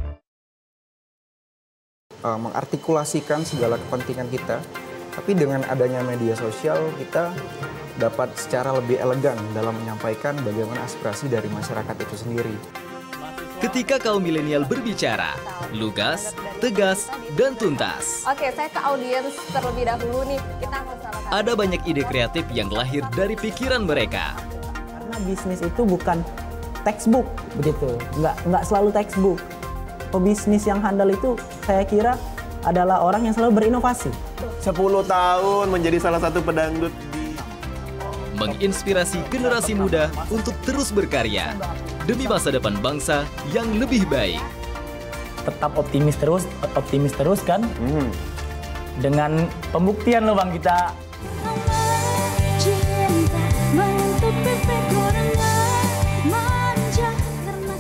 Speaker 16: Mengartikulasikan segala kepentingan kita, tapi dengan adanya media sosial kita dapat secara lebih elegan dalam menyampaikan bagaimana aspirasi dari masyarakat itu sendiri.
Speaker 7: Ketika kaum milenial berbicara, lugas, tegas, dan tuntas.
Speaker 2: Oke, saya ke audiens terlebih dahulu nih. Kita
Speaker 7: Ada banyak ide kreatif yang lahir dari pikiran mereka.
Speaker 17: Karena bisnis itu bukan textbook, begitu. Nggak selalu textbook. Pebisnis yang handal itu saya kira adalah orang yang selalu berinovasi.
Speaker 18: 10 tahun menjadi salah satu pedangdut di
Speaker 7: menginspirasi generasi muda untuk terus berkarya demi masa depan bangsa yang lebih baik.
Speaker 19: Tetap optimis terus kan? Dengan pembuktian loh Bang kita.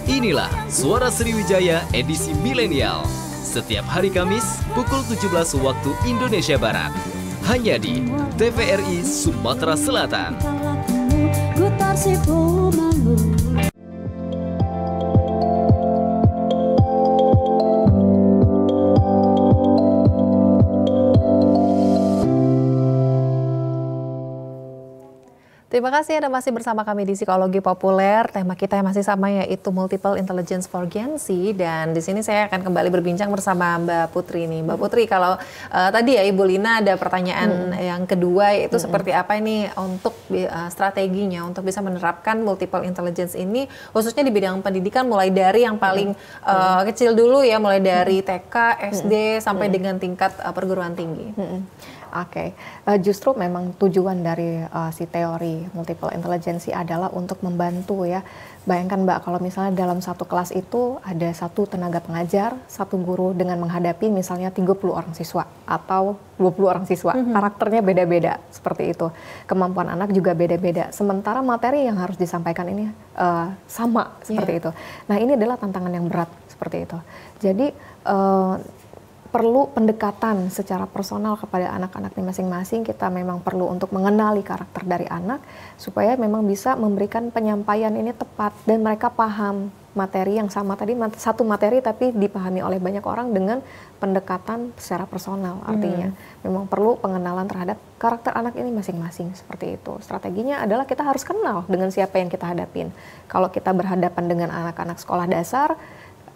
Speaker 7: Inilah Suara Sriwijaya edisi milenial. Setiap hari Kamis pukul 17 waktu Indonesia Barat. Hanya di TVRI Sumatera Selatan.
Speaker 1: Terima kasih Anda masih bersama kami di Psikologi Populer. Tema kita yang masih sama yaitu Multiple Intelligence for Gen Z. Dan di sini saya akan kembali berbincang bersama Mbak Putri nih. Mbak Putri, kalau tadi ya Ibu Lina ada pertanyaan yang kedua yaitu seperti apa ini untuk strateginya untuk bisa menerapkan Multiple Intelligence ini khususnya di bidang pendidikan mulai dari yang paling kecil dulu ya, mulai dari TK, SD sampai dengan tingkat perguruan tinggi.
Speaker 2: Oke, justru memang tujuan dari si teori multiple intelligence adalah untuk membantu ya. Bayangkan Mbak, kalau misalnya dalam satu kelas itu ada satu tenaga pengajar, satu guru dengan menghadapi misalnya 30 orang siswa atau 20 orang siswa, karakternya beda-beda seperti itu. Kemampuan anak juga beda-beda. Sementara materi yang harus disampaikan ini sama seperti itu. Nah, ini adalah tantangan yang berat seperti itu. Jadi perlu pendekatan secara personal kepada anak-anak masing-masing. Kita memang perlu untuk mengenali karakter dari anak supaya memang bisa memberikan penyampaian ini tepat dan mereka paham materi yang sama tadi, satu materi tapi dipahami oleh banyak orang dengan pendekatan secara personal. Artinya memang perlu pengenalan terhadap karakter anak ini masing-masing seperti itu. Strateginya adalah kita harus kenal dengan siapa yang kita hadapin. Kalau kita berhadapan dengan anak-anak sekolah dasar,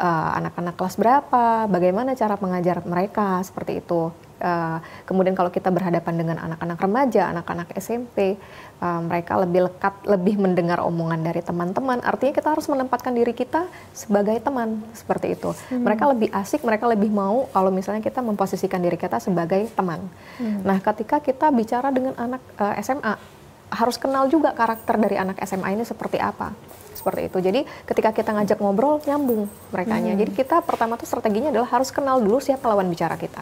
Speaker 2: anak-anak kelas berapa, bagaimana cara mengajar mereka seperti itu. Kemudian kalau kita berhadapan dengan anak-anak remaja, anak-anak SMP, mereka lebih lekat, lebih mendengar omongan dari teman-teman. Artinya kita harus menempatkan diri kita sebagai teman seperti itu. Mereka lebih asik, mereka lebih mau kalau misalnya kita memposisikan diri kita sebagai teman. Nah, ketika kita bicara dengan anak SMA, harus kenal juga karakter dari anak SMA ini seperti apa. Seperti itu. Jadi ketika kita ngajak ngobrol, nyambung merekanya. Jadi kita pertama tuh strateginya adalah harus kenal dulu siapa lawan bicara kita.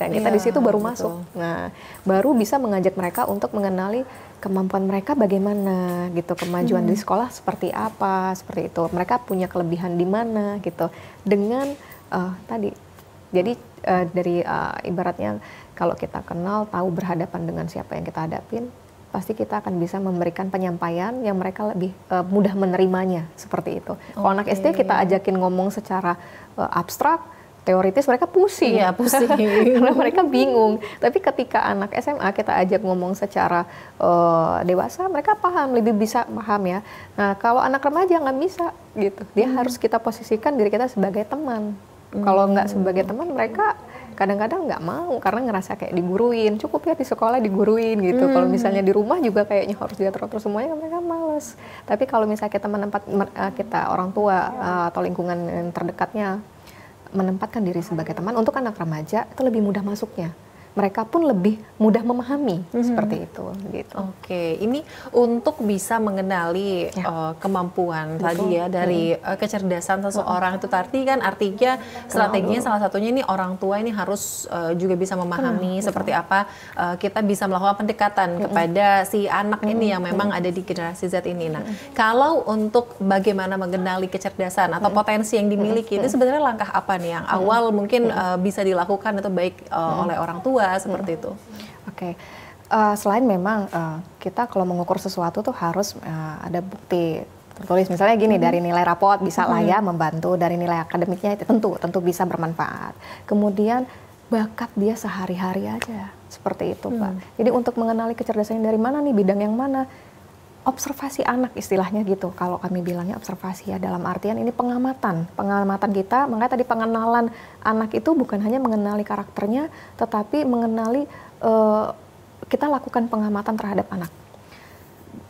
Speaker 2: Dan kita di situ baru masuk. Nah, baru bisa mengajak mereka untuk mengenali kemampuan mereka bagaimana gitu, kemajuan di sekolah seperti apa, seperti itu. Mereka punya kelebihan di mana gitu. Dengan tadi. Jadi dari ibaratnya kalau kita kenal, tahu berhadapan dengan siapa yang kita hadapin, pasti kita akan bisa memberikan penyampaian yang mereka lebih mudah menerimanya seperti itu. Kalau anak SD kita ajakin ngomong secara abstrak, teoritis, mereka pusing.
Speaker 1: Iya, pusing.
Speaker 2: Karena mereka bingung. Tapi ketika anak SMA kita ajak ngomong secara dewasa, mereka paham, lebih bisa paham ya. Nah, kalau anak remaja nggak bisa gitu. Dia harus kita posisikan diri kita sebagai teman. Kalau nggak sebagai teman, mereka kadang-kadang nggak mau karena ngerasa kayak diguruin, cukup ya di sekolah diguruin gitu. Kalau misalnya di rumah juga kayaknya harus diatur-atur semuanya, mereka males. Tapi kalau misalnya kita kita orang tua atau lingkungan yang terdekatnya menempatkan diri sebagai teman, untuk anak remaja itu lebih mudah masuknya. Mereka pun lebih mudah memahami seperti itu. Gitu.
Speaker 1: Oke, ini untuk bisa mengenali kemampuan tadi ya dari kecerdasan seseorang itu tadi kan artinya strateginya salah satunya ini orang tua ini harus juga bisa memahami seperti apa kita bisa melakukan pendekatan kepada si anak ini yang memang ada di generasi Z ini. Nah, kalau untuk bagaimana mengenali kecerdasan atau potensi yang dimiliki itu sebenarnya langkah apa nih yang awal mungkin bisa dilakukan atau baik oleh orang tua seperti itu.
Speaker 2: Oke. Selain memang kita kalau mengukur sesuatu tuh harus ada bukti tertulis. Misalnya gini, dari nilai raport bisa lah ya membantu, dari nilai akademiknya itu tentu bisa bermanfaat. Kemudian bakat dia sehari-hari aja seperti itu, Pak. Jadi untuk mengenali kecerdasannya dari mana nih, bidang yang mana, observasi anak istilahnya gitu. Kalau kami bilangnya observasi ya, dalam artian ini pengamatan kita. Makanya tadi pengenalan anak itu bukan hanya mengenali karakternya, tetapi mengenali kita lakukan pengamatan terhadap anak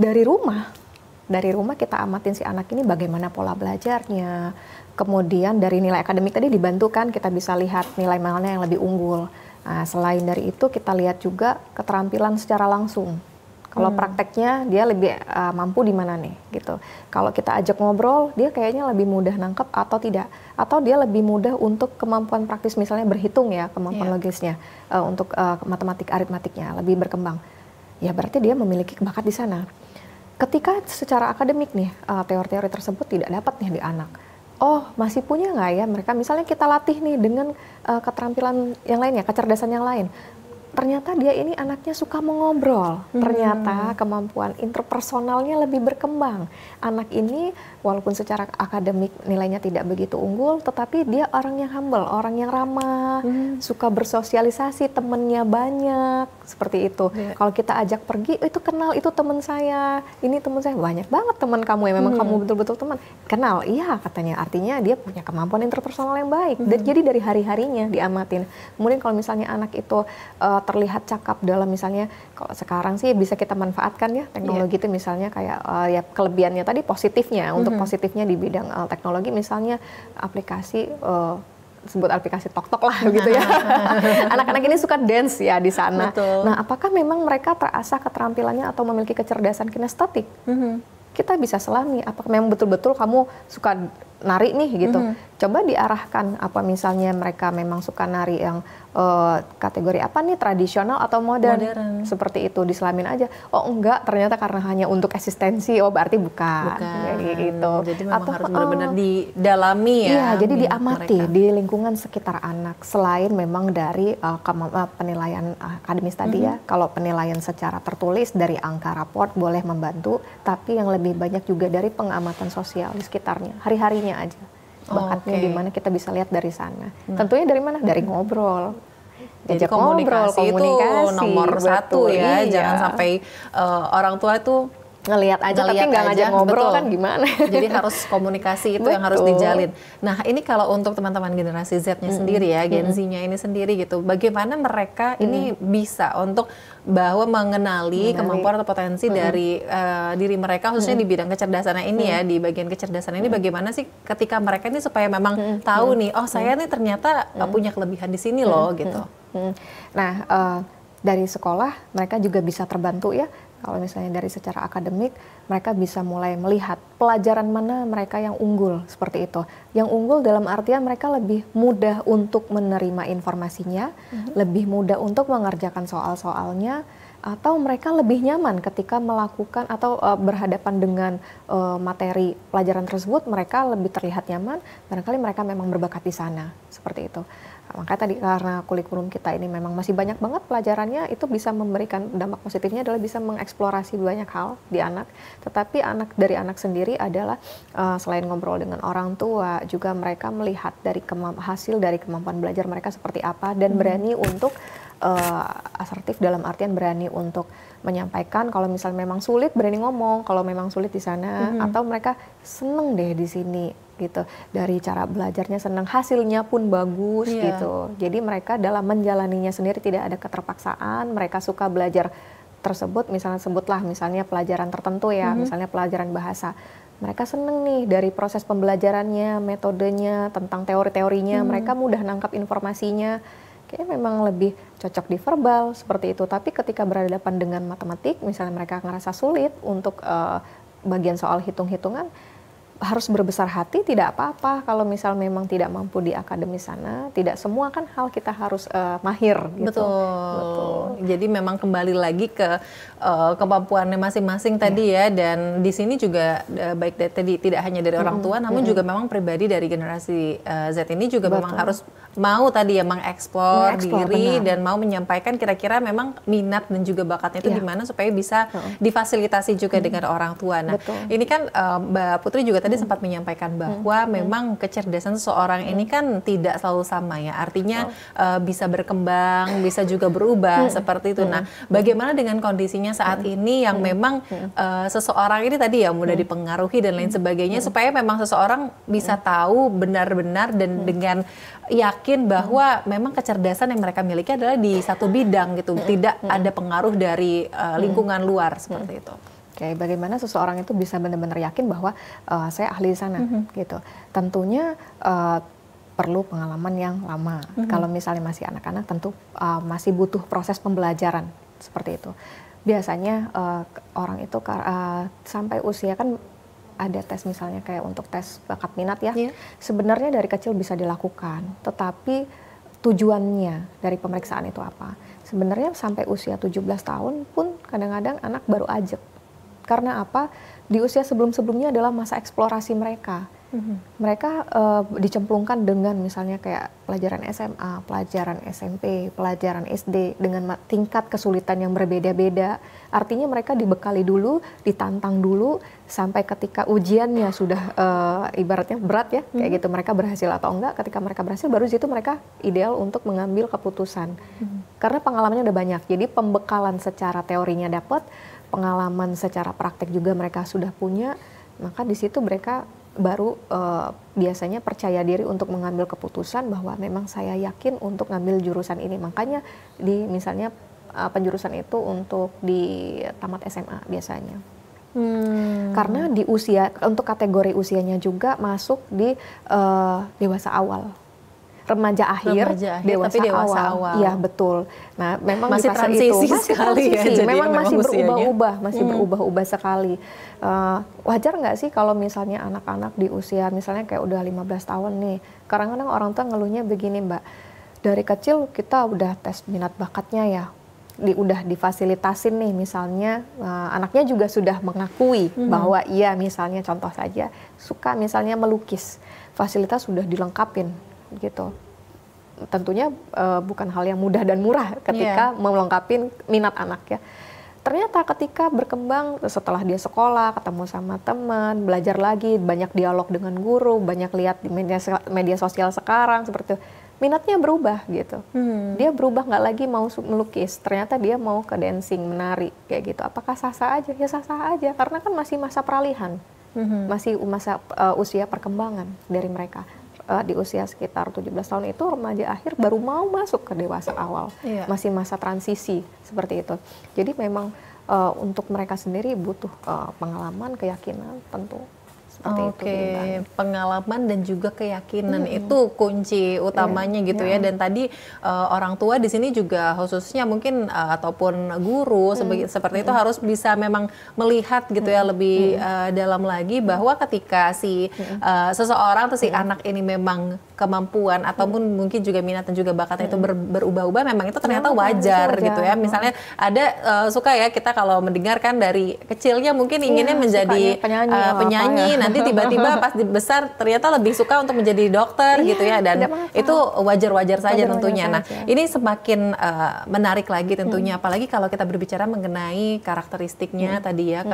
Speaker 2: dari rumah. dari rumah kita amatin si anak ini bagaimana pola belajarnya. Kemudian dari nilai akademik tadi dibantukan, kita bisa lihat nilai mana yang lebih unggul. Nah, selain dari itu kita lihat juga keterampilan secara langsung. Kalau prakteknya dia lebih mampu di mana nih gitu. Kalau kita ajak ngobrol, dia kayaknya lebih mudah nangkep atau tidak. Atau dia lebih mudah untuk kemampuan praktis misalnya berhitung ya, kemampuan logisnya. Untuk matematik aritmatiknya lebih berkembang. Ya berarti dia memiliki bakat di sana. Ketika secara akademik nih, teori-teori tersebut tidak dapat nih di anak. Oh, masih punya nggak ya mereka? Misalnya kita latih nih dengan keterampilan yang lainnya, kecerdasan yang lain. Ternyata dia ini anaknya suka mengobrol. Ternyata kemampuan interpersonalnya lebih berkembang. Anak ini walaupun secara akademik nilainya tidak begitu unggul, tetapi dia orang yang humble, orang yang ramah, suka bersosialisasi, temennya banyak, seperti itu. Kalau kita ajak pergi, itu kenal, itu teman saya, ini teman saya, banyak banget teman kamu ya, memang kamu betul-betul teman. Kenal, iya katanya, artinya dia punya kemampuan interpersonal yang baik. Jadi dari hari-harinya diamatin. Kemudian kalau misalnya anak itu terlihat cakap dalam misalnya, kalau sekarang sih bisa kita manfaatkan ya, teknologi itu misalnya kayak ya kelebihannya tadi positifnya, untuk positifnya di bidang teknologi misalnya aplikasi sebut aplikasi TokTok lah gitu ya. Anak-anak ini suka dance ya di sana.
Speaker 1: Betul.
Speaker 2: Nah, apakah memang mereka terasah keterampilannya atau memiliki kecerdasan kinestetik? Kita bisa selami apakah memang betul-betul kamu suka nari nih gitu. Coba diarahkan apa misalnya mereka memang suka nari yang kategori apa nih, tradisional atau modern. Seperti itu diselamin aja. Oh enggak, ternyata karena hanya untuk eksistensi, oh berarti bukan. Gitu.
Speaker 1: Jadi memang atau, harus benar-benar didalami ya.
Speaker 2: Iya, jadi diamati di lingkungan sekitar anak. Selain memang dari penilaian akademis tadi ya. Kalau penilaian secara tertulis dari angka raport boleh membantu, tapi yang lebih banyak juga dari pengamatan sosial di sekitarnya, hari-harinya aja. Bakatnya di mana kita bisa lihat dari sana. Tentunya dari mana? Dari ngobrol.
Speaker 1: Jadi komunikasi itu nomor satu ya.
Speaker 2: Iya.
Speaker 1: Jangan sampai orang tua itu
Speaker 2: ngelihat aja tapi nggak ngajak ngobrol, kan gimana?
Speaker 1: Jadi harus komunikasi itu yang harus dijalin. Nah ini kalau untuk teman-teman generasi Z-nya sendiri ya, Gen Z-nya ini sendiri gitu, bagaimana mereka ini bisa untuk bahwa mengenali kemampuan atau potensi dari diri mereka khususnya di bidang kecerdasan ini ya, di bagian kecerdasan ini bagaimana sih ketika mereka ini supaya memang tahu nih, oh saya nih ternyata punya kelebihan di sini loh gitu.
Speaker 2: Nah dari sekolah mereka juga bisa terbantu ya. Kalau misalnya dari secara akademik, mereka bisa mulai melihat pelajaran mana mereka yang unggul, seperti itu. Yang unggul dalam artian mereka lebih mudah untuk menerima informasinya, lebih mudah untuk mengerjakan soal-soalnya, atau mereka lebih nyaman ketika melakukan atau berhadapan dengan materi pelajaran tersebut, mereka lebih terlihat nyaman, barangkali mereka memang berbakat di sana, seperti itu. Makanya tadi karena kurikulum kita ini memang masih banyak banget pelajarannya, itu bisa memberikan dampak positifnya adalah bisa mengeksplorasi banyak hal di anak. Tetapi dari anak sendiri adalah selain ngobrol dengan orang tua, juga mereka melihat dari hasil dari kemampuan belajar mereka seperti apa dan berani untuk asertif dalam artian berani untuk menyampaikan. Kalau misalnya memang sulit berani ngomong, kalau memang sulit di sana atau mereka seneng deh di sini gitu, dari cara belajarnya senang, hasilnya pun bagus gitu. Jadi mereka dalam menjalaninya sendiri tidak ada keterpaksaan, mereka suka belajar tersebut, misalnya sebutlah misalnya pelajaran tertentu ya, misalnya pelajaran bahasa. Mereka seneng nih dari proses pembelajarannya, metodenya, tentang teori-teorinya, mereka mudah nangkap informasinya. Kayaknya memang lebih cocok di verbal seperti itu. Tapi ketika berhadapan dengan matematik, misalnya mereka ngerasa sulit untuk bagian soal hitung-hitungan, harus berbesar hati, tidak apa-apa kalau misal memang tidak mampu di akademis sana. Tidak semua kan hal kita harus mahir gitu.
Speaker 1: Betul. Jadi memang kembali lagi ke kemampuannya masing-masing tadi ya, dan di sini juga baik tadi tidak hanya dari orang tua, namun juga memang pribadi dari generasi Z ini juga memang harus mau tadi ya mengeksplor diri dan mau menyampaikan kira-kira memang minat dan juga bakatnya itu di mana supaya bisa difasilitasi juga dengan orang tua. Nah, ini kan Mbak Putri juga tadi sempat menyampaikan bahwa memang kecerdasan seseorang ini kan tidak selalu sama ya. Artinya bisa berkembang, bisa juga berubah seperti itu. Nah, bagaimana dengan kondisinya saat ini yang memang seseorang ini tadi ya mudah dipengaruhi dan lain sebagainya, supaya memang seseorang bisa tahu benar-benar dan dengan yakin bahwa memang kecerdasan yang mereka miliki adalah di satu bidang gitu, tidak ada pengaruh dari lingkungan luar seperti itu.
Speaker 2: Kayak bagaimana seseorang itu bisa benar-benar yakin bahwa saya ahli di sana, gitu. Tentunya perlu pengalaman yang lama. Kalau misalnya masih anak-anak, tentu masih butuh proses pembelajaran seperti itu. Biasanya orang itu sampai usia kan ada tes misalnya kayak untuk tes bakat minat ya. Sebenarnya dari kecil bisa dilakukan, tetapi tujuannya dari pemeriksaan itu apa? Sebenarnya sampai usia 17 tahun pun kadang-kadang anak baru ajak. Karena apa? Di usia sebelum-sebelumnya adalah masa eksplorasi mereka. Mereka dicemplungkan dengan misalnya kayak pelajaran SMA, pelajaran SMP, pelajaran SD dengan tingkat kesulitan yang berbeda-beda. Artinya mereka dibekali dulu, ditantang dulu sampai ketika ujiannya sudah ibaratnya berat ya, kayak gitu mereka berhasil atau enggak. Ketika mereka berhasil baru di situ mereka ideal untuk mengambil keputusan. Karena pengalamannya udah banyak. Jadi pembekalan secara teorinya dapat, pengalaman secara praktek juga mereka sudah punya, maka di situ mereka baru biasanya percaya diri untuk mengambil keputusan bahwa memang saya yakin untuk ngambil jurusan ini. Makanya di misalnya penjurusan itu untuk di tamat SMA biasanya. Karena di usia, untuk kategori usianya juga masuk di dewasa awal. Remaja akhir, dewasa awal. Iya, betul. Nah, memang
Speaker 1: masih
Speaker 2: di fase
Speaker 1: transisi
Speaker 2: itu
Speaker 1: sekali ya, jadi
Speaker 2: memang masih berubah-ubah,
Speaker 1: masih
Speaker 2: berubah-ubah sekali. Wajar nggak sih kalau misalnya anak-anak di usia misalnya kayak udah 15 tahun nih, kadang-kadang orang tua ngeluhnya begini, Mbak, dari kecil kita udah tes minat bakatnya ya, udah difasilitasin nih misalnya, anaknya juga sudah mengakui bahwa iya misalnya contoh saja, suka misalnya melukis, fasilitas sudah dilengkapin gitu. Tentunya bukan hal yang mudah dan murah ketika melengkapi minat anak ya. Ternyata ketika berkembang setelah dia sekolah, ketemu sama teman, belajar lagi, banyak dialog dengan guru, banyak lihat di media sosial sekarang seperti itu, minatnya berubah gitu. Dia berubah, nggak lagi mau melukis, ternyata dia mau ke dancing, menari kayak gitu. Apakah sah-sah aja? Ya sah-sah aja, karena kan masih masa peralihan, masih masa usia perkembangan dari mereka. Di usia sekitar 17 tahun itu remaja akhir baru mau masuk ke dewasa awal, masih masa transisi seperti itu. Jadi memang untuk mereka sendiri butuh pengalaman, keyakinan tentu.
Speaker 1: Oke, pengalaman dan juga keyakinan itu kunci utamanya gitu ya. Dan tadi orang tua di sini juga khususnya mungkin ataupun guru seperti itu harus bisa memang melihat gitu ya lebih dalam lagi bahwa ketika si seseorang atau si anak ini memang kemampuan ataupun mungkin juga minat dan juga bakatnya itu berubah-ubah, memang itu ternyata wajar gitu ya. Misalnya ada suka ya kita kalau mendengarkan dari kecilnya mungkin inginnya menjadi penyanyi, nanti tiba-tiba pas besar ternyata lebih suka untuk menjadi dokter gitu ya, dan itu wajar-wajar saja tentunya. Nah, ini semakin menarik lagi tentunya, apalagi kalau kita berbicara mengenai karakteristiknya tadi ya,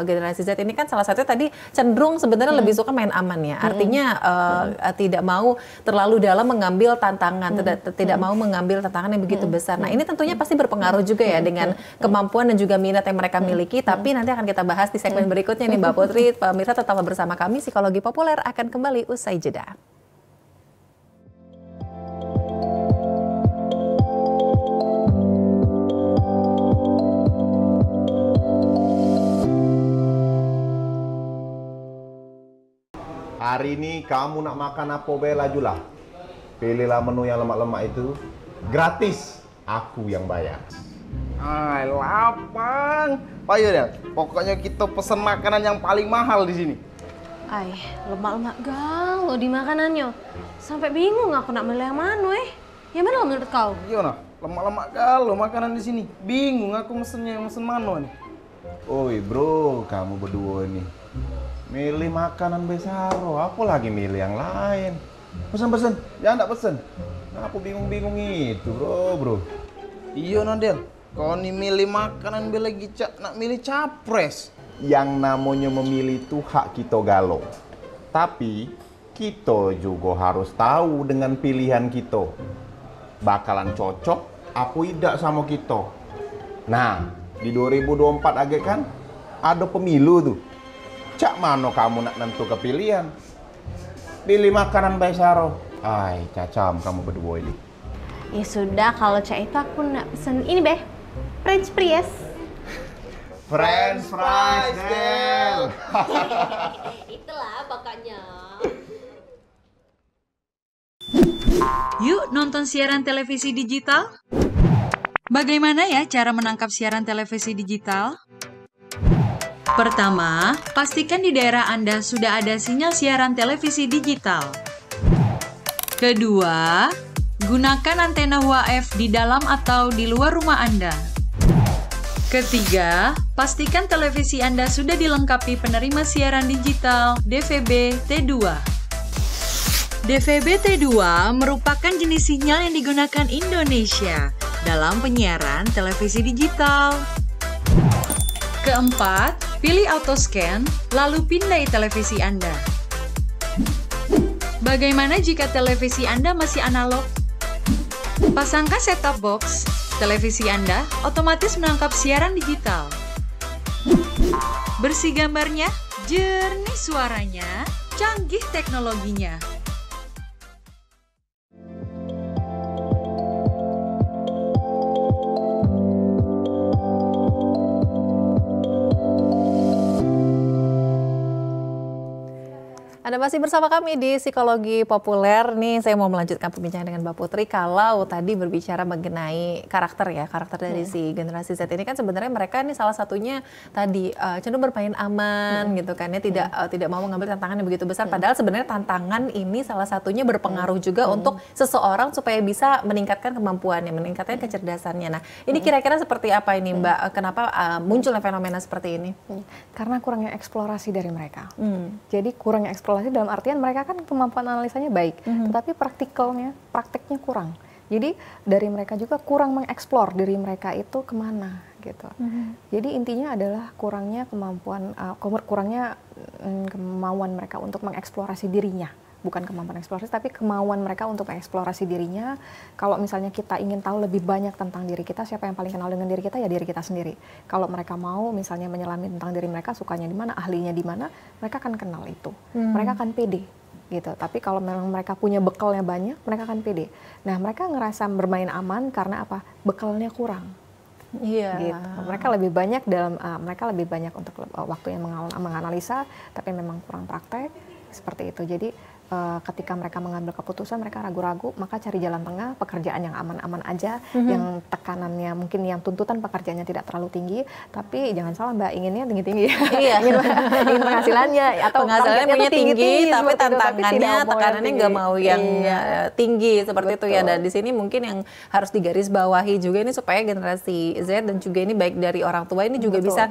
Speaker 1: generasi Z ini kan salah satunya tadi cenderung sebenarnya lebih suka main aman ya, artinya tidak mau terlalu dalam mengambil tantangan, tidak mau mengambil tantangan yang begitu besar. Nah, ini tentunya pasti berpengaruh juga ya dengan kemampuan dan juga minat yang mereka miliki, tapi nanti akan kita bahas di segmen berikutnya nih Mbak Putri. Pemirsa tetap bersama kami, Psikologi Populer akan kembali usai jeda.
Speaker 18: Hari ini kamu nak makan apa bela julah. Pilihlah menu yang lemak-lemak itu. Gratis. Aku yang bayar.
Speaker 4: Ay, lapang. Payo ya. Pokoknya kita pesan makanan yang paling mahal di sini.
Speaker 20: Ay, lemak-lemak galau di makanannya. Sampai bingung aku nak milih yang mana Yang mana menurut kau?
Speaker 4: Gimana? Lemak-lemak galau makanan di sini. Bingung aku mesennya yang mesen mana nih.
Speaker 18: Oi bro, kamu berdua nih. Milih makanan besaro, apa lagi milih yang lain? Pesen-pesen, jangan tak pesen. Nah, aku bingung-bingung itu bro.
Speaker 4: Iya Nadel, kau nih milih makanan lagi nak milih capres.
Speaker 18: Yang namanya memilih itu hak kita galau. Tapi kita juga harus tahu dengan pilihan kita bakalan cocok apa tidak sama kita. Nah, di 2024 agak kan ada pemilu tuh. Cak mana kamu nak nentu kepilihan? Pilih makanan besaro. Ay, cacam kamu berdua ini.
Speaker 20: Ya sudah, kalau Cak itu aku nak pesen ini French fries.
Speaker 18: French fries, Del.
Speaker 15: Itulah pokoknya.
Speaker 21: Yuk nonton siaran televisi digital. Bagaimana ya cara menangkap siaran televisi digital? Pertama, pastikan di daerah Anda sudah ada sinyal siaran televisi digital. Kedua, gunakan antena UHF di dalam atau di luar rumah Anda. Ketiga, pastikan televisi Anda sudah dilengkapi penerima siaran digital DVB T2. DVB T2 merupakan jenis sinyal yang digunakan Indonesia dalam penyiaran televisi digital. Keempat, pilih autoscan, lalu pindai televisi Anda. Bagaimana jika televisi Anda masih analog? Pasangkan set-top box, televisi Anda otomatis menangkap siaran digital. Bersih gambarnya, jernih suaranya, canggih teknologinya.
Speaker 1: Anda masih bersama kami di Psikologi Populer. Nih saya mau melanjutkan perbincangan dengan Mbak Putri. Kalau tadi berbicara mengenai karakter ya, karakter dari si generasi Z ini kan sebenarnya mereka nih salah satunya tadi cenderung bermain aman gitu kan ya, tidak mau mengambil tantangan yang begitu besar. Padahal sebenarnya tantangan ini salah satunya berpengaruh juga untuk seseorang supaya bisa meningkatkan kemampuannya, meningkatkan kecerdasannya. Nah ini kira-kira seperti apa ini Mbak? Kenapa munculnya fenomena seperti ini?
Speaker 2: Karena kurangnya eksplorasi dari mereka. Jadi kurangnya eksplorasi dalam artian mereka kan kemampuan analisanya baik, tetapi prakteknya kurang. Jadi dari mereka juga kurang mengeksplor diri mereka itu kemana gitu. Jadi intinya adalah kurangnya kemauan mereka untuk mengeksplorasi dirinya. Bukan kemampuan eksplorasi, tapi kemauan mereka untuk mengeksplorasi dirinya. Kalau misalnya kita ingin tahu lebih banyak tentang diri kita, siapa yang paling kenal dengan diri kita, ya diri kita sendiri. Kalau mereka mau misalnya menyelami tentang diri mereka, sukanya di mana, ahlinya di mana, mereka akan kenal itu. Mereka akan pede gitu. Tapi kalau memang mereka punya bekalnya banyak, mereka akan pede. Nah, mereka ngerasa bermain aman karena apa? Bekalnya kurang.
Speaker 1: Iya.
Speaker 2: Gitu. Mereka lebih banyak untuk waktu yang menganalisa, tapi memang kurang praktek seperti itu. Jadi ketika mereka mengambil keputusan, mereka ragu-ragu, maka cari jalan tengah, pekerjaan yang aman-aman aja, yang tekanannya mungkin yang tuntutan pekerjaannya tidak terlalu tinggi, tapi jangan salah Mbak, inginnya tinggi-tinggi ya.
Speaker 1: Iya.
Speaker 2: ingin penghasilannya atau
Speaker 1: penghasilannya punya tinggi, tapi tantangannya, tekanannya nggak mau yang tinggi seperti itu ya. Dan di sini mungkin yang harus digarisbawahi juga ini supaya generasi Z dan juga ini baik dari orang tua ini juga bisa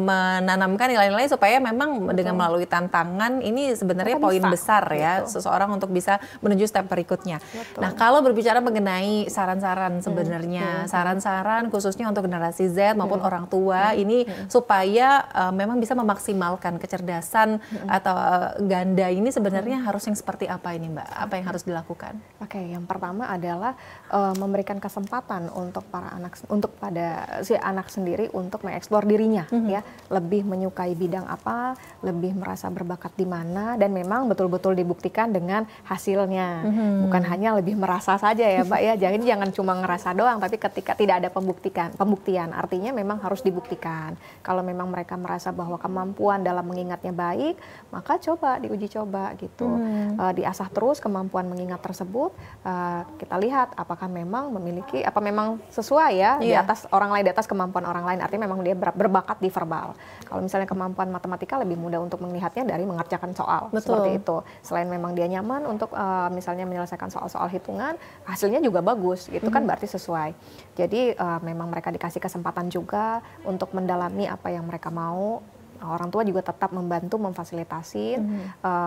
Speaker 1: menanamkan nilai-nilai supaya memang dengan melalui tantangan ini sebenarnya poin besar ya. Seseorang untuk bisa menuju step berikutnya. Nah, kalau berbicara mengenai saran-saran sebenarnya, saran-saran khususnya untuk generasi Z maupun orang tua ini supaya memang bisa memaksimalkan kecerdasan atau ganda ini sebenarnya harus yang seperti apa ini Mbak? Apa yang harus dilakukan?
Speaker 2: Oke, yang pertama adalah memberikan kesempatan untuk pada si anak sendiri untuk mengeksplor dirinya ya, lebih menyukai bidang apa, lebih merasa berbakat di mana, dan memang betul-betul dibuktikan dengan hasilnya, bukan hanya lebih merasa saja ya Mbak ya. Jadi jangan cuma ngerasa doang, tapi ketika tidak ada pembuktian artinya memang harus dibuktikan. Kalau memang mereka merasa bahwa kemampuan dalam mengingatnya baik, maka coba diuji coba gitu, diasah terus kemampuan mengingat tersebut. Kita lihat apakah memang memang sesuai ya di atas orang lain, di atas kemampuan orang lain. Artinya memang dia berbakat di verbal. Kalau misalnya kemampuan matematika lebih mudah untuk melihatnya dari mengerjakan soal. Seperti itu. Selain memang dia nyaman untuk misalnya menyelesaikan soal-soal hitungan, hasilnya juga bagus, gitu kan berarti sesuai. Jadi memang mereka dikasih kesempatan juga untuk mendalami apa yang mereka mau. Orang tua juga tetap membantu, memfasilitasi,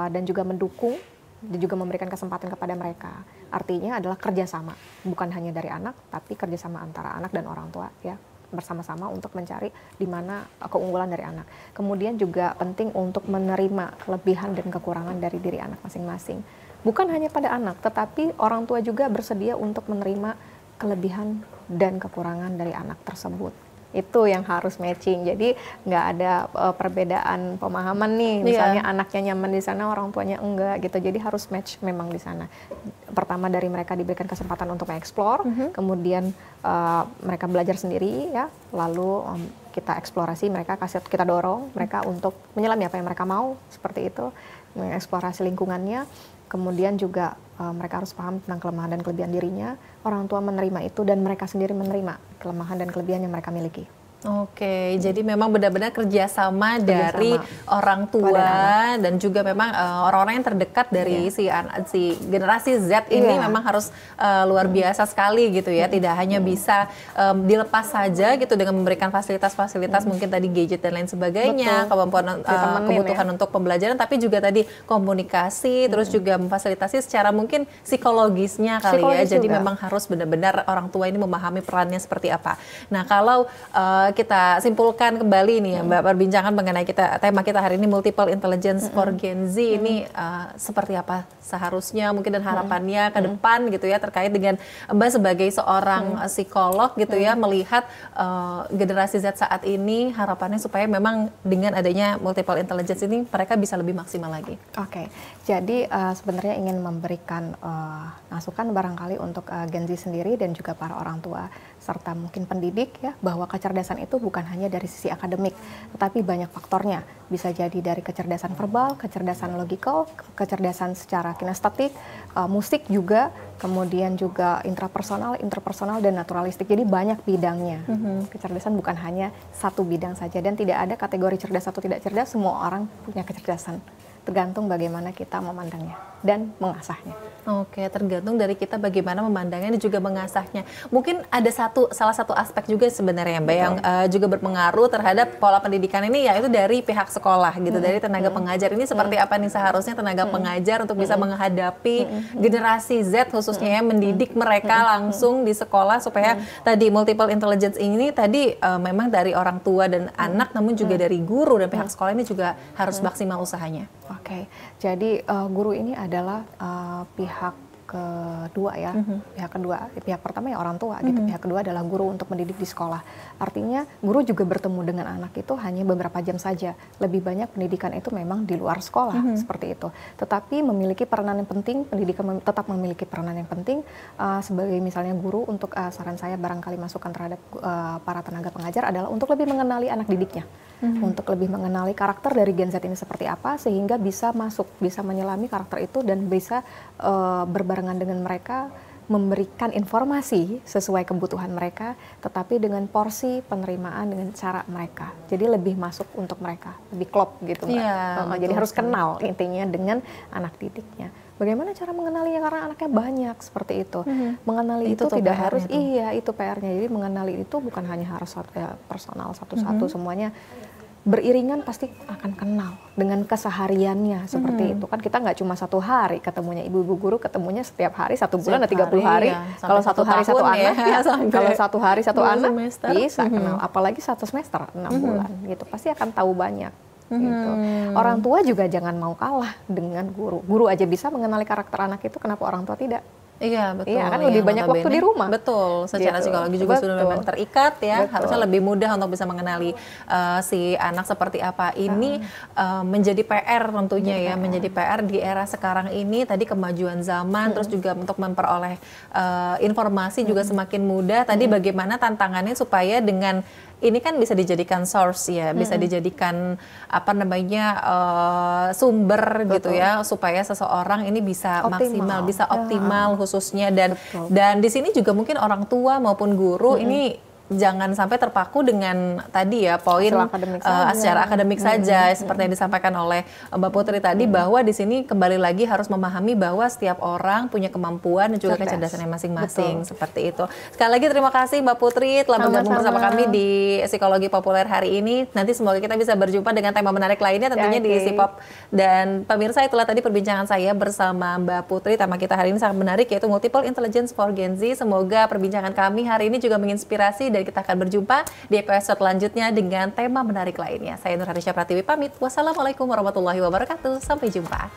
Speaker 2: dan juga mendukung, dan juga memberikan kesempatan kepada mereka. Artinya adalah kerjasama, bukan hanya dari anak, tapi kerjasama antara anak dan orang tua ya, bersama-sama untuk mencari di mana keunggulan dari anak. Kemudian juga penting untuk menerima kelebihan dan kekurangan dari diri anak masing-masing. Bukan hanya pada anak, tetapi orang tua juga bersedia untuk menerima kelebihan dan kekurangan dari anak tersebut. Itu yang harus matching. Jadi nggak ada perbedaan pemahaman nih. Misalnya anaknya nyaman di sana, orang tuanya enggak gitu. Jadi harus match memang di sana. Pertama dari mereka diberikan kesempatan untuk mengeksplor, kemudian mereka belajar sendiri ya. Lalu kita eksplorasi mereka, kita dorong mereka untuk menyelami apa yang mereka mau, seperti itu, mengeksplorasi lingkungannya. Kemudian juga mereka harus paham tentang kelemahan dan kelebihan dirinya, orang tua menerima itu, dan mereka sendiri menerima kelemahan dan kelebihan yang mereka miliki.
Speaker 1: Oke, jadi memang benar-benar kerjasama dari orang tua dan juga memang orang-orang yang terdekat dari si generasi Z ini memang harus luar biasa sekali gitu ya. Tidak hanya bisa dilepas saja gitu dengan memberikan fasilitas-fasilitas mungkin tadi gadget dan lain sebagainya, kemampuan kebutuhan untuk pembelajaran, tapi juga tadi komunikasi, terus juga memfasilitasi secara mungkin psikologisnya kali ya. Jadi memang harus benar-benar orang tua ini memahami perannya seperti apa. Nah, kalau kita simpulkan kembali nih ya Mbak, perbincangan mengenai tema kita hari ini multiple intelligence for Gen Z ini seperti apa seharusnya mungkin dan harapannya ke depan gitu ya, terkait dengan Mbak sebagai seorang psikolog gitu ya, melihat generasi Z saat ini, harapannya supaya memang dengan adanya multiple intelligence ini mereka bisa lebih maksimal lagi.
Speaker 2: Oke, jadi sebenarnya ingin memberikan masukan barangkali untuk Gen Z sendiri dan juga para orang tua serta mungkin pendidik ya, bahwa kecerdasan itu bukan hanya dari sisi akademik, tetapi banyak faktornya. Bisa jadi dari kecerdasan verbal, kecerdasan logikal, kecerdasan secara kinestetik, musik juga, kemudian juga interpersonal dan naturalistik. Jadi banyak bidangnya. Kecerdasan bukan hanya satu bidang saja, dan tidak ada kategori cerdas atau tidak cerdas, semua orang punya kecerdasan. Tergantung bagaimana kita memandangnya dan mengasahnya.
Speaker 1: Oke, tergantung dari kita bagaimana memandangnya dan juga mengasahnya. Mungkin ada salah satu aspek juga sebenarnya Mbak yang juga berpengaruh terhadap pola pendidikan ini, yaitu dari pihak sekolah gitu, dari tenaga pengajar. Ini seperti apa nih seharusnya tenaga pengajar untuk bisa menghadapi generasi Z khususnya ya, mendidik mereka langsung di sekolah supaya tadi multiple intelligence ini tadi memang dari orang tua dan anak, namun juga dari guru dan pihak sekolah ini juga harus maksimal usahanya.
Speaker 2: Oke, jadi guru ini adalah pihak kedua ya, pihak pertama ya orang tua gitu, pihak kedua adalah guru untuk mendidik di sekolah. Artinya guru juga bertemu dengan anak itu hanya beberapa jam saja. Lebih banyak pendidikan itu memang di luar sekolah, seperti itu. Tetapi memiliki peranan yang penting, pendidikan tetap memiliki peranan yang penting sebagai misalnya guru. Untuk saran saya barangkali masukan terhadap para tenaga pengajar adalah untuk lebih mengenali anak didiknya. Untuk lebih mengenali karakter dari Gen Z ini seperti apa, sehingga bisa masuk, bisa menyelami karakter itu dan bisa berbarengan dengan mereka, memberikan informasi sesuai kebutuhan mereka, tetapi dengan porsi penerimaan dengan cara mereka. Jadi lebih masuk untuk mereka, lebih klop gitu Mbak. Jadi harus kenal intinya dengan anak didiknya. Bagaimana cara mengenalinya, karena anaknya banyak seperti itu. Mengenali itu tidak harus, itu PR-nya. Jadi mengenali itu bukan hanya harus personal satu-satu, semuanya beriringan pasti akan kenal dengan kesehariannya seperti itu. Kan kita nggak cuma satu hari ketemunya, ibu-ibu guru ketemunya setiap hari, 1 bulan atau 30 hari. Kalau 1 hari 1 anak, kalau 1 hari 1 anak bisa kenal. Apalagi 1 semester 6 bulan gitu, pasti akan tahu banyak. Gitu. Orang tua juga jangan mau kalah dengan guru. Guru aja bisa mengenali karakter anak itu, kenapa orang tua tidak?
Speaker 1: Iya betul.
Speaker 2: Iya kan lebih banyak waktu di rumah.
Speaker 1: Betul. Secara psikologi juga sudah memang terikat ya. Harusnya lebih mudah untuk bisa mengenali si anak seperti apa. Ini menjadi PR tentunya ya. Menjadi PR di era sekarang ini. Tadi kemajuan zaman, terus juga untuk memperoleh informasi juga semakin mudah. Tadi bagaimana tantangannya supaya dengan ini kan bisa dijadikan source ya, bisa dijadikan apa namanya sumber gitu ya, supaya seseorang ini bisa maksimal, bisa optimal khususnya, dan di sini juga mungkin orang tua maupun guru ini jangan sampai terpaku dengan tadi ya poin secara akademik saja seperti yang disampaikan oleh Mbak Putri tadi, bahwa di sini kembali lagi harus memahami bahwa setiap orang punya kemampuan dan juga kecerdasannya masing-masing seperti itu. Sekali lagi terima kasih Mbak Putri telah bergabung bersama kami di Psikologi Populer hari ini. Nanti semoga kita bisa berjumpa dengan tema menarik lainnya tentunya di Sipop. Dan pemirsa, itulah tadi perbincangan saya bersama Mbak Putri. Tema kita hari ini sangat menarik, yaitu Multiple Intelligence for Gen Z. Semoga perbincangan kami hari ini juga menginspirasi, dan kita akan berjumpa di episode selanjutnya dengan tema menarik lainnya. Saya Nur Harisya Pratiwi pamit. Wassalamualaikum warahmatullahi wabarakatuh. Sampai jumpa.